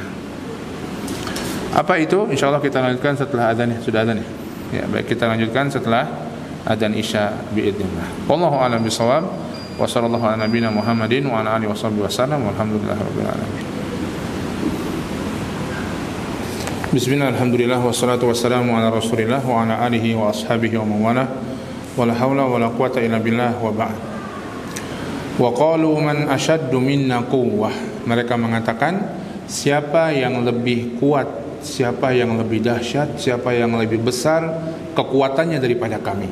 Apa itu? InsyaAllah kita lanjutkan setelah adzan. Sudah adzan ya? Ya, baik, kita lanjutkan setelah adzan Isya biidznillah. Wallahu a'lam bishawab. Wa sallallahu ala nabiyyina Muhammadin wa ala alihi wasallam. Walhamdulillahirabbil alamin. Bismillah, alhamdulillah, wassalatu wassalamu ala Rasulillah wa ala alihi wa ashabihi wa mawalah. Wala haula wala quwata illa billah wa ba'd. Wa qalu man ashaddu minna quwwah. Mereka mengatakan, siapa yang lebih kuat, siapa yang lebih dahsyat, siapa yang lebih besar kekuatannya daripada kami.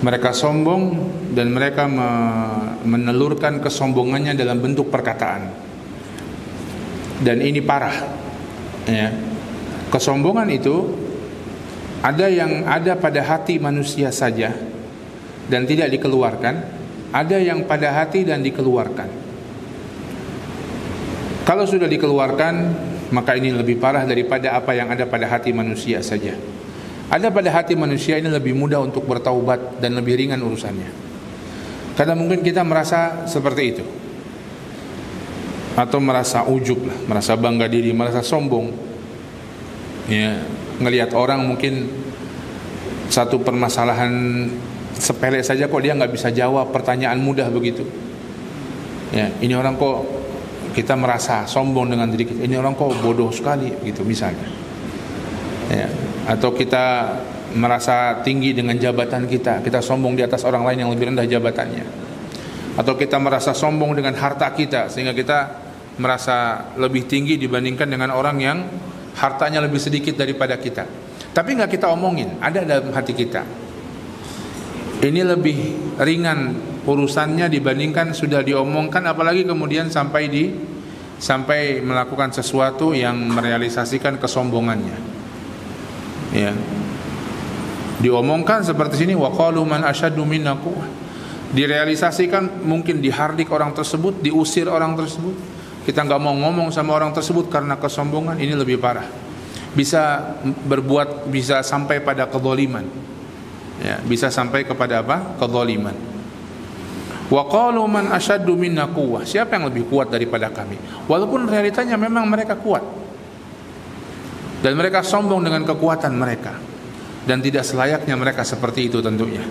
Mereka sombong dan mereka menelurkan kesombongannya dalam bentuk perkataan. Dan ini parah. Ya. Kesombongan itu ada yang ada pada hati manusia saja dan tidak dikeluarkan, ada yang pada hati dan dikeluarkan. Kalau sudah dikeluarkan, maka ini lebih parah daripada apa yang ada pada hati manusia saja. Ada pada hati manusia ini lebih mudah untuk bertaubat dan lebih ringan urusannya. Karena mungkin kita merasa seperti itu, atau merasa ujub lah, merasa bangga diri, merasa sombong. Ya, ngelihat orang mungkin satu permasalahan sepele saja kok dia nggak bisa jawab pertanyaan mudah begitu. Ya, ini orang kok, kita merasa sombong dengan diri kita, ini orang kok bodoh sekali gitu misalnya. Ya, atau kita merasa tinggi dengan jabatan kita sombong di atas orang lain yang lebih rendah jabatannya. Atau kita merasa sombong dengan harta kita sehingga kita merasa lebih tinggi dibandingkan dengan orang yang hartanya lebih sedikit daripada kita. Tapi nggak kita omongin, ada dalam hati kita. Ini lebih ringan urusannya dibandingkan sudah diomongkan, apalagi kemudian sampai melakukan sesuatu yang merealisasikan kesombongannya. Ya. Diomongkan seperti sini, wa qalu man asyaddu minna quwwah. Direalisasikan mungkin dihardik orang tersebut, diusir orang tersebut. Kita nggak mau ngomong sama orang tersebut karena kesombongan, ini lebih parah. Bisa sampai pada kezaliman. Ya, bisa sampai kepada apa? Kezaliman. Wa qalu man asyaddu minna quwwah. Siapa yang lebih kuat daripada kami? Walaupun realitanya memang mereka kuat. Dan mereka sombong dengan kekuatan mereka. Dan tidak selayaknya mereka seperti itu tentunya.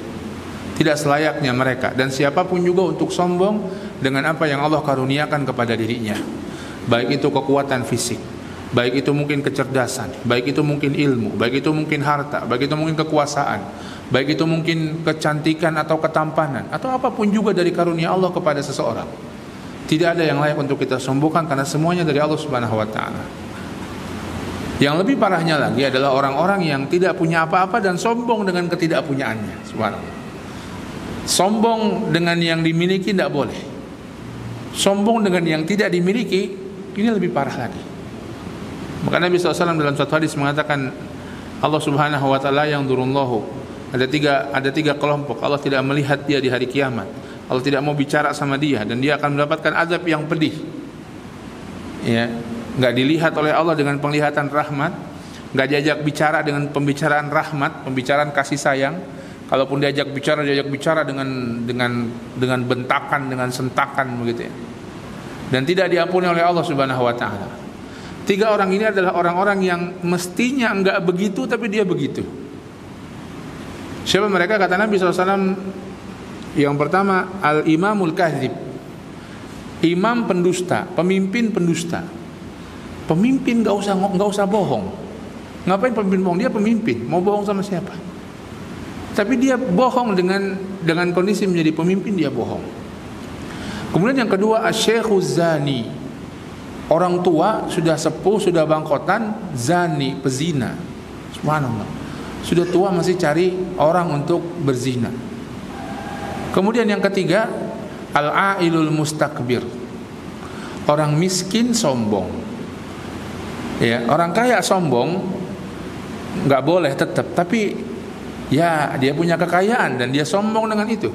Tidak selayaknya mereka. Dan siapapun juga untuk sombong dengan apa yang Allah karuniakan kepada dirinya. Baik itu kekuatan fisik, baik itu mungkin kecerdasan, baik itu mungkin ilmu, baik itu mungkin harta, baik itu mungkin kekuasaan, baik itu mungkin kecantikan atau ketampanan, atau apapun juga dari karunia Allah kepada seseorang. Tidak ada yang layak untuk kita sombongkan karena semuanya dari Allah Subhanahu wa taala. Yang lebih parahnya lagi adalah orang-orang yang tidak punya apa-apa dan sombong dengan ketidakpunyaannya. Subhanallah. Sombong dengan yang dimiliki tidak boleh. Sombong dengan yang tidak dimiliki ini lebih parah lagi. Maka Nabi SAW dalam satu hadis mengatakan, Allah Subhanahu wa taala yang durullahu, ada tiga kelompok. Allah tidak melihat dia di hari kiamat. Allah tidak mau bicara sama dia dan dia akan mendapatkan azab yang pedih. Ya, enggak dilihat oleh Allah dengan penglihatan rahmat, enggak diajak bicara dengan pembicaraan rahmat, pembicaraan kasih sayang. Kalaupun diajak bicara dengan bentakan, dengan sentakan begitu ya. Dan tidak diampuni oleh Allah Subhanahu wa taala. Tiga orang ini adalah orang-orang yang mestinya enggak begitu tapi dia begitu. Siapa mereka? Kata Nabi SAW, yang pertama al-imamul kadzib. Imam pendusta, pemimpin pendusta. Pemimpin enggak usah bohong. Ngapain pemimpin bohong? Dia pemimpin, mau bohong sama siapa? Tapi dia bohong dengan kondisi menjadi pemimpin, dia bohong. Kemudian yang kedua asy-syekhuz zani. Orang tua sudah sepuh, sudah bangkotan, zani, pezina. Subhanallah. Sudah tua masih cari orang untuk berzina. Kemudian yang ketiga al-ailul mustakbir. Orang miskin sombong. Ya, orang kaya sombong enggak boleh tetap, tapi ya dia punya kekayaan dan dia sombong dengan itu.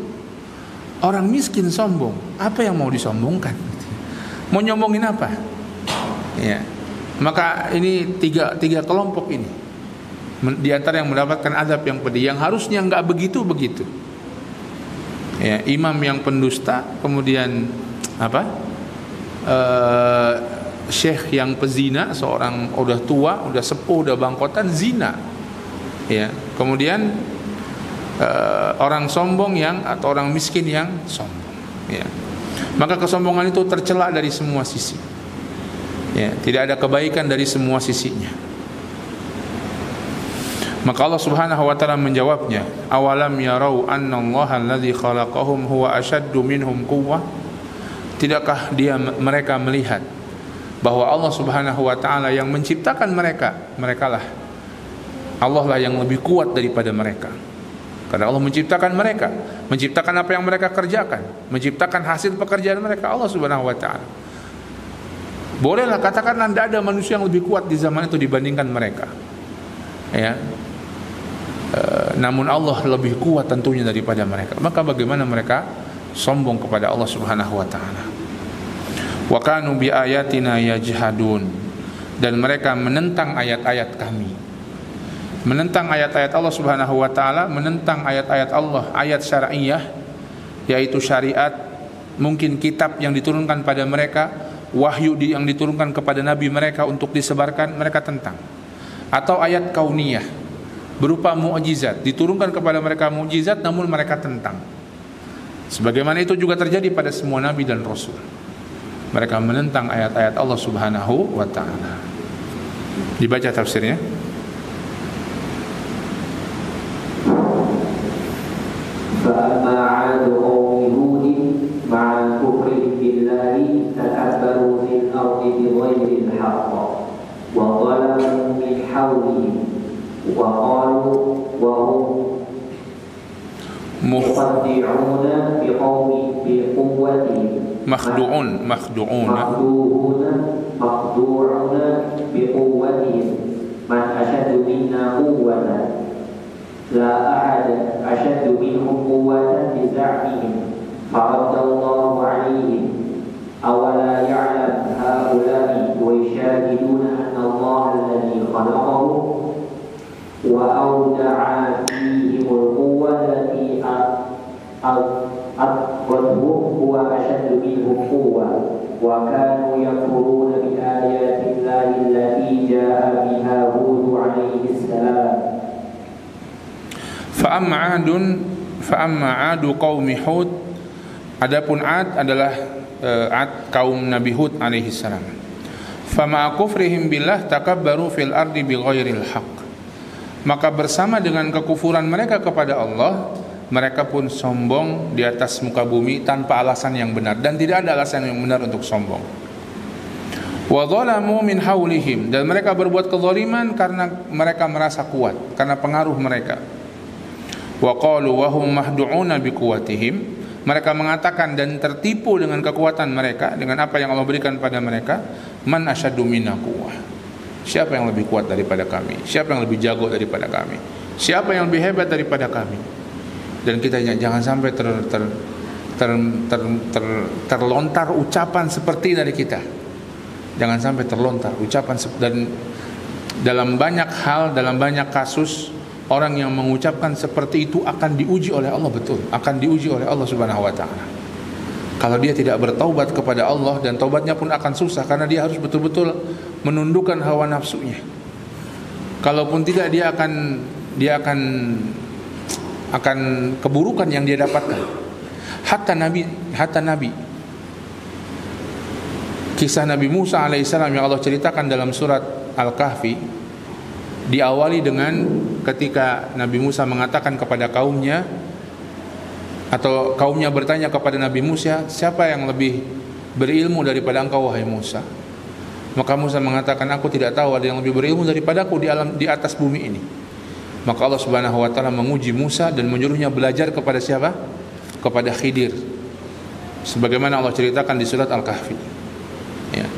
Orang miskin sombong, apa yang mau disombongkan? Mau nyombongin apa? Ya, maka ini tiga kelompok ini di antara yang mendapatkan azab yang pedih, yang harusnya enggak begitu. Ya, imam yang pendusta, kemudian apa? Syekh yang pezina, seorang udah tua, udah sepuh, udah bangkotan, zina. Ya, kemudian orang sombong atau orang miskin yang sombong. Ya. Maka kesombongan itu tercela dari semua sisi. Ya, tidak ada kebaikan dari semua sisinya. Maka Allah Subhanahu wa taala menjawabnya, awalam yarau annallaha alladzi khalaqahum huwa ashaddu minhum quwwah. Tidakkah mereka melihat bahwa Allah Subhanahu wa taala yang menciptakan merekalah Allah lah yang lebih kuat daripada mereka. Karena Allah menciptakan mereka, menciptakan apa yang mereka kerjakan, menciptakan hasil pekerjaan mereka, Allah Subhanahu wa taala. Bolehlah katakan tidak ada manusia yang lebih kuat di zaman itu dibandingkan mereka. Ya. Namun Allah lebih kuat tentunya daripada mereka. Maka bagaimana mereka sombong kepada Allah Subhanahu wa taala. Wa kanu bi ayatina yajhadun. Dan mereka menentang ayat-ayat kami. Menentang ayat-ayat Allah Subhanahu wa taala, menentang ayat-ayat Allah, ayat syar'iyah, yaitu syariat, mungkin kitab yang diturunkan pada mereka, wahyu yang diturunkan kepada nabi mereka untuk disebarkan, mereka tentang. Atau ayat kauniyah, berupa mukjizat, diturunkan kepada mereka mukjizat namun mereka tentang. Sebagaimana itu juga terjadi pada semua nabi dan rasul. Mereka menentang ayat-ayat Allah Subhanahu wa taala. Dibaca tafsirnya. فَأَمَّا عَادُ قَوْمِ هُودٍ مَعَ كُفْرِهِمْ بِاللَّهِ تَكَبَّرُوا فِي الْأَرْضِ بِغَيْرِ الْحَقِّ وَظَلَمُوا مِنْ حَوْلِهِمْ وَقَالُوا وَهُمْ مُخَدِّعُونَ بِقُوَّتِهِمْ مخدوعون بقوتهم من أشد منا قوة لا أحد أشد منهم قوة بزعمهم فرد الله عليهم أولا يعلم هؤلاء ويشاهدون أن الله الذي خلقهم وأودع فيهم القوة التي أثبتهم هو أشد منهم قوة وكانوا يكفرون بآيات الله التي جاء بها هود عليه السلام. فأما عاد قوم هود. Adapun Ad adalah Ad kaum Nabi Hud alaihi salam. Fama kufrihim billah takabbaru fil ardi bighairil haqq. Maka bersama dengan kekufuran mereka kepada Allah, mereka pun sombong di atas muka bumi tanpa alasan yang benar, dan tidak ada alasan yang benar untuk sombong. Wa dhalamu min haulihim, dan mereka berbuat kezaliman karena mereka merasa kuat, karena pengaruh mereka. Wa qalu wa hum mahdu'una biquwwatihim, mereka mengatakan dan tertipu dengan kekuatan mereka, dengan apa yang Allah berikan pada mereka. Man asyaddu minna quwwah, siapa yang lebih kuat daripada kami, siapa yang lebih jago daripada kami, siapa yang lebih hebat daripada kami. Dan kita jangan sampai terlontar ucapan seperti dari kita. Jangan sampai terlontar ucapan, dan dalam banyak hal, dalam banyak kasus, orang yang mengucapkan seperti itu akan diuji oleh Allah, betul, akan diuji oleh Allah Subhanahu wa taala. Kalau dia tidak bertaubat kepada Allah, dan taubatnya pun akan susah karena dia harus betul-betul menundukkan hawa nafsunya. Kalaupun tidak, dia akan keburukan yang dia dapatkan. Hatta Nabi kisah Nabi Musa alaihissalam yang Allah ceritakan dalam surat Al-Kahfi diawali dengan ketika Nabi Musa mengatakan kepada kaumnya, atau kaumnya bertanya kepada Nabi Musa, siapa yang lebih berilmu daripada engkau wahai Musa? Maka Musa mengatakan, aku tidak tahu ada yang lebih berilmu daripadaku di atas bumi ini. Maka Allah Subhanahu wa taala menguji Musa dan menyuruhnya belajar kepada siapa? Kepada Khidir. Sebagaimana Allah ceritakan di surat Al-Kahfi. Ya.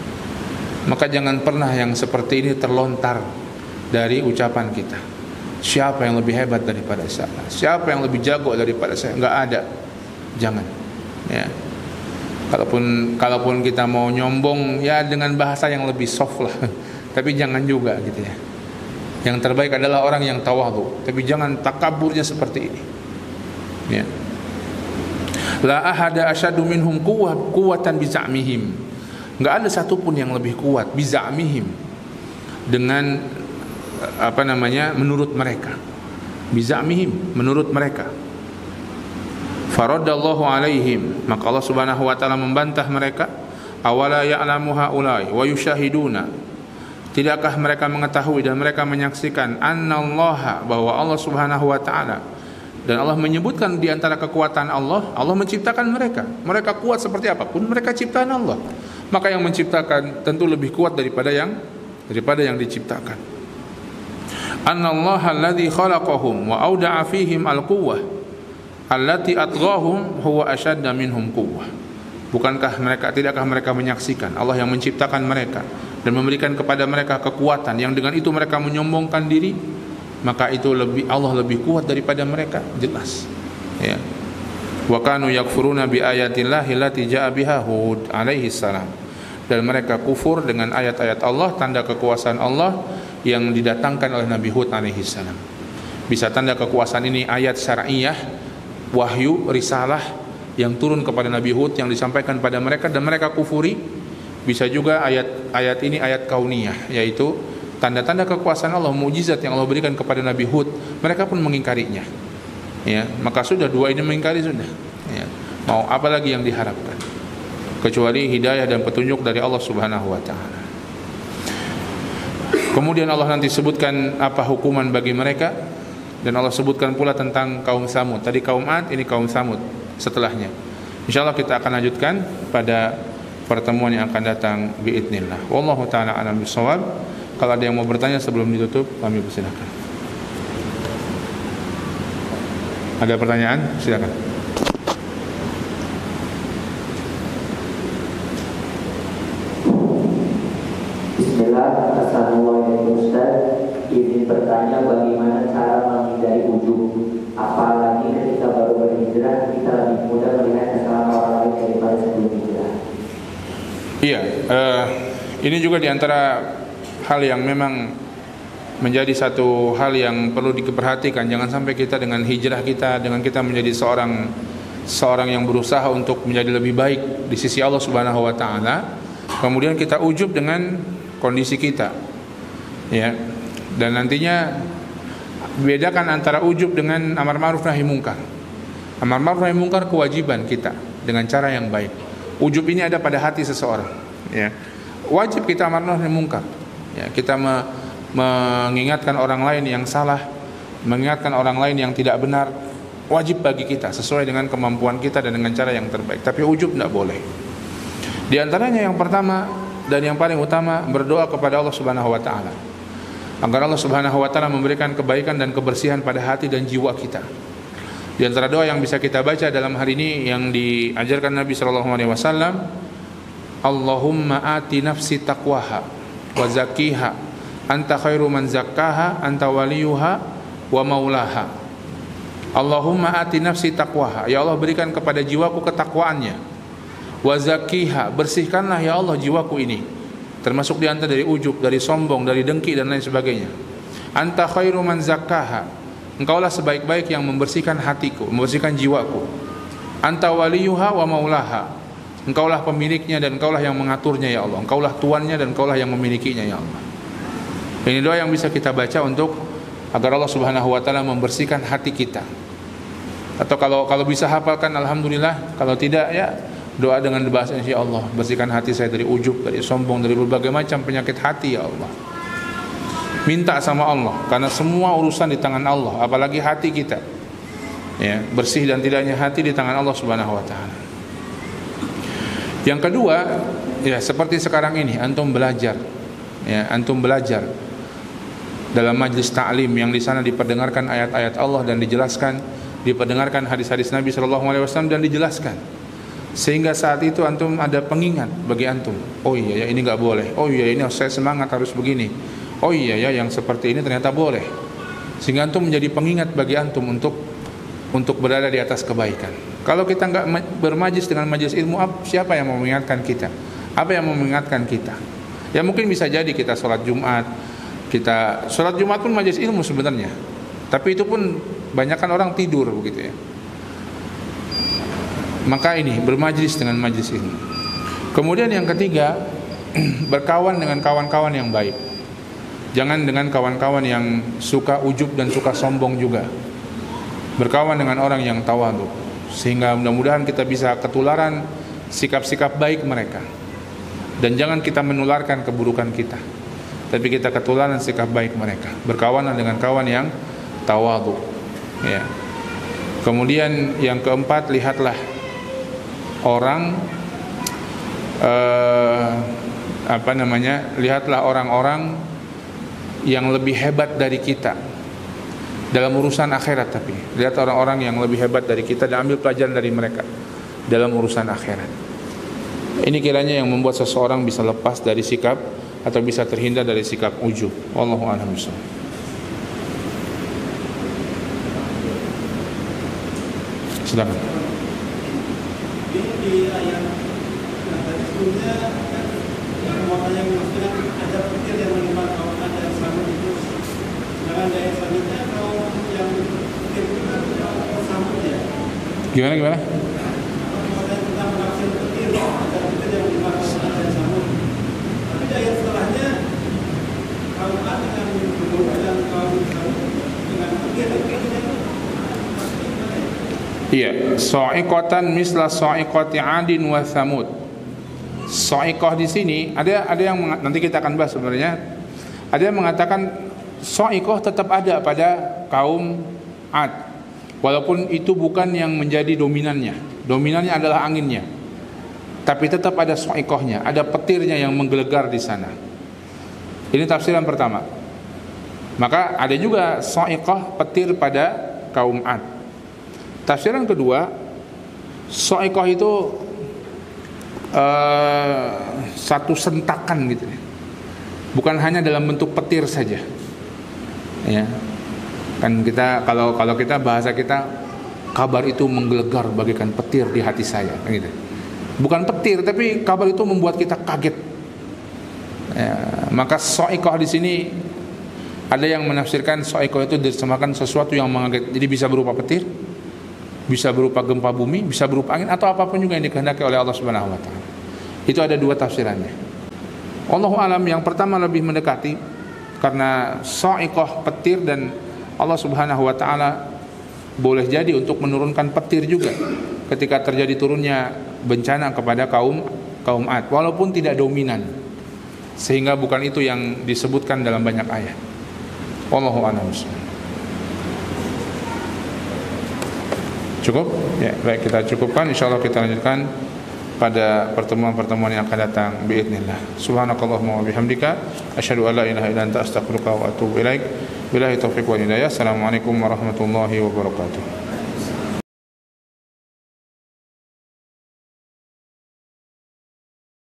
Maka jangan pernah yang seperti ini terlontar dari ucapan kita. Siapa yang lebih hebat daripada saya? Siapa yang lebih jago daripada saya? Enggak ada. Jangan. Ya. Kalaupun kita mau nyombong, ya dengan bahasa yang lebih soft lah. Tapi jangan juga gitu ya. Yang terbaik adalah orang yang tawadhu, tapi jangan takaburnya seperti ini. Ya. La ahada asyadu minhum quwwatan biza'mihim. Enggak ada satupun yang lebih kuat biza'mihim, dengan menurut mereka. Biza'mihim, menurut mereka. Faradallahu alaihim, maka Allah Subhanahu wa taala membantah mereka. Awala ya'lamu haula'i wa yushahiduna, tidakkah mereka mengetahui dan mereka menyaksikan annallaha, bahwa Allah Subhanahu wa taala, dan Allah menyebutkan di antara kekuatan Allah, Allah menciptakan mereka. Mereka kuat seperti apapun, mereka ciptaan Allah. Maka yang menciptakan tentu lebih kuat daripada yang diciptakan. Annallaha alladzi khalaqahum wa auda'a fihim al-quwwah allati atghahum huwa ashadda minhum quwwah. Tidakkah mereka menyaksikan Allah yang menciptakan mereka dan memberikan kepada mereka kekuatan yang dengan itu mereka menyombongkan diri, maka itu Allah lebih kuat daripada mereka, jelas. Ya. Wa kanu yakfuruna bi ayatillahi allati jaa biha Hud alaihi salam. Dan mereka kufur dengan ayat-ayat Allah, tanda kekuasaan Allah yang didatangkan oleh Nabi Hud alaihi salam. Bisa tanda kekuasaan ini ayat syar'iyah, wahyu, risalah yang turun kepada Nabi Hud yang disampaikan pada mereka dan mereka kufuri. Bisa juga ayat ini ayat kauniyah, yaitu tanda-tanda kekuasaan Allah, mukjizat yang Allah berikan kepada Nabi Hud, mereka pun mengingkarinya. Ya, maka sudah dua ini mengingkari sudah. Ya, mau apa lagi yang diharapkan? Kecuali hidayah dan petunjuk dari Allah Subhanahu wa taala. Kemudian Allah nanti sebutkan apa hukuman bagi mereka, dan Allah sebutkan pula tentang kaum Samud. Tadi kaum Ad, ini kaum Samud setelahnya. Insyaallah kita akan lanjutkan pada pertemuan yang akan datang biidznillah. Wallahu taala a'lam bishawab. Kalau ada yang mau bertanya sebelum ditutup, kami persilakan. Ada pertanyaan? Silakan. Bismillah, assalamualaikum Ustaz. Izin bertanya bagaimana cara menghindari ujub. Apalagi ketika baru berhijrah, kita lebih mudah melihat kesalahan orang lain daripada sebelum hijrah. Iya, ini juga diantara hal yang memang menjadi satu hal yang perlu diperhatikan. Jangan sampai kita dengan hijrah kita, dengan kita menjadi seorang yang berusaha untuk menjadi lebih baik di sisi Allah Subhanahu wa taala, kemudian kita ujub dengan kondisi kita. Ya. Dan nantinya bedakan antara ujub dengan amar ma'ruf nahi mungkar. Amar ma'ruf nahi mungkar kewajiban kita dengan cara yang baik. Ujub ini ada pada hati seseorang. Ya. Wajib kita amar ma'ruf nahi mungkar. Ya, kita mengingatkan orang lain yang salah, mengingatkan orang lain yang tidak benar, wajib bagi kita sesuai dengan kemampuan kita dan dengan cara yang terbaik. Tapi ujub tidak boleh. Di antaranya yang pertama dan yang paling utama, berdoa kepada Allah Subhanahu wa taala agar Allah Subhanahu wa taala memberikan kebaikan dan kebersihan pada hati dan jiwa kita. Di antara doa yang bisa kita baca dalam hari ini yang diajarkan Nabi sallallahu alaihi wasallam, Allahumma ati nafsi taqwaha wa zakkiha anta khairu man zakkaha anta waliyuha wa maulaha. Allahumma ati nafsi taqwaha, ya Allah berikan kepada jiwaku ketakwaannya. Wa zakkiha, bersihkanlah ya Allah jiwaku ini, termasuk di antara dari ujub, dari sombong, dari dengki dan lain sebagainya. Anta khairu man zakkaha, engkaulah sebaik-baik yang membersihkan hatiku, membersihkan jiwaku. Anta waliyuha wa maulaha, engkaulah pemiliknya dan engkaulah yang mengaturnya ya Allah. Engkaulah tuannya dan engkaulah yang memilikinya ya Allah. Ini doa yang bisa kita baca untuk agar Allah Subhanahu wa taala membersihkan hati kita. Atau kalau bisa hafalkan alhamdulillah, kalau tidak ya doa dengan bahasa insya Allah, bersihkan hati saya dari ujub, dari sombong, dari berbagai macam penyakit hati ya Allah. Minta sama Allah, karena semua urusan di tangan Allah, apalagi hati kita. Ya, bersih dan tidaknya hati di tangan Allah Subhanahu wa taala. Yang kedua, ya seperti sekarang ini antum belajar. Ya, antum belajar dalam majlis ta'lim yang di sana diperdengarkan ayat-ayat Allah dan dijelaskan, diperdengarkan hadis-hadis Nabi sallallahu alaihi wasallam dan dijelaskan. Sehingga saat itu antum ada pengingat bagi antum. Oh iya ya, ini enggak boleh. Oh iya, ini saya semangat harus begini. Oh iya ya, yang seperti ini ternyata boleh. Sehingga antum menjadi pengingat bagi antum untuk berada di atas kebaikan. Kalau kita enggak bermajlis dengan majlis ilmu, siapa yang mau mengingatkan kita? Apa yang mau mengingatkan kita? Ya mungkin bisa jadi kita sholat Jumat. Kita sholat Jumat pun majlis ilmu sebenarnya. Tapi itu pun banyakkan orang tidur begitu ya. Maka ini bermajlis dengan majlis ini. Kemudian yang ketiga, berkawan dengan kawan-kawan yang baik. Jangan dengan kawan-kawan yang suka ujub dan suka sombong juga. Berkawan dengan orang yang tawadhu, sehingga mudah-mudahan kita bisa ketularan sikap-sikap baik mereka. Dan jangan kita menularkan keburukan kita, tapi kita ketularan sikap baik mereka. Berkawan dengan kawan yang tawadhu. Ya. Kemudian yang keempat, lihatlah orang lihatlah orang-orang yang lebih hebat dari kita dalam urusan akhirat. Tapi lihat orang-orang yang lebih hebat dari kita dan ambil pelajaran dari mereka dalam urusan akhirat. Ini kiranya yang membuat seseorang bisa lepas dari sikap atau bisa terhindar dari sikap ujub. Wallahu a'lam bishawab. Silakan. Di ayat yang tadi sebelumnya kan yang maksudnya ada pikir yang menerima kaum ada yang sama itu, sedangkan dari selanjutnya kaum yang pikir itu sama ya. Gimana? Ada yang tentang menafsir pikir, ada pikir yang menerima kaum ada yang sama. Tapi di ayat setelahnya kaum ada Iya, sa'iqatan misla sa'iqati 'adin wa thamud. Sa'iqah di sini ada yang nanti kita akan bahas sebenarnya. Ada yang mengatakan sa'iqah tetap ada pada kaum 'Ad. Walaupun itu bukan yang menjadi dominannya. Dominannya adalah anginnya. Tapi tetap ada sa'iqahnya, ada petirnya yang menggelegar di sana. Ini tafsiran pertama. Maka ada juga sa'iqah, petir pada kaum 'Ad. Tafsiran kedua, sa'iqah itu satu sentakan gitu, bukan hanya dalam bentuk petir saja. Ya, kan kita kalau kita bahasa kita, kabar itu menggelegar bagaikan petir di hati saya, gitu. Bukan petir, tapi kabar itu membuat kita kaget. Ya, maka sa'iqah di sini ada yang menafsirkan sa'iqah itu disamakan sesuatu yang mengaget. Jadi bisa berupa petir, bisa berupa gempa bumi, bisa berupa angin, atau apapun juga yang dikehendaki oleh Allah Subhanahu wa taala. Itu ada dua tafsirannya. Allahu alam, yang pertama lebih mendekati karena sa'iqah petir, dan Allah Subhanahu wa taala boleh jadi untuk menurunkan petir juga ketika terjadi turunnya bencana kepada kaum 'Ad, walaupun tidak dominan, sehingga bukan itu yang disebutkan dalam banyak ayat. Allahu a'lam. Cukup? Ya, baik, kita cukupkan. Insyaallah kita lanjutkan pada pertemuan-pertemuan yang akan datang biidznillah. Subhanakallahumma wa bihamdika asyhadu an la ilaha illa anta astaghfiruka wa atubu ilaik. Billahi taufiq wal hidayah. Assalamualaikum warahmatullahi wabarakatuh.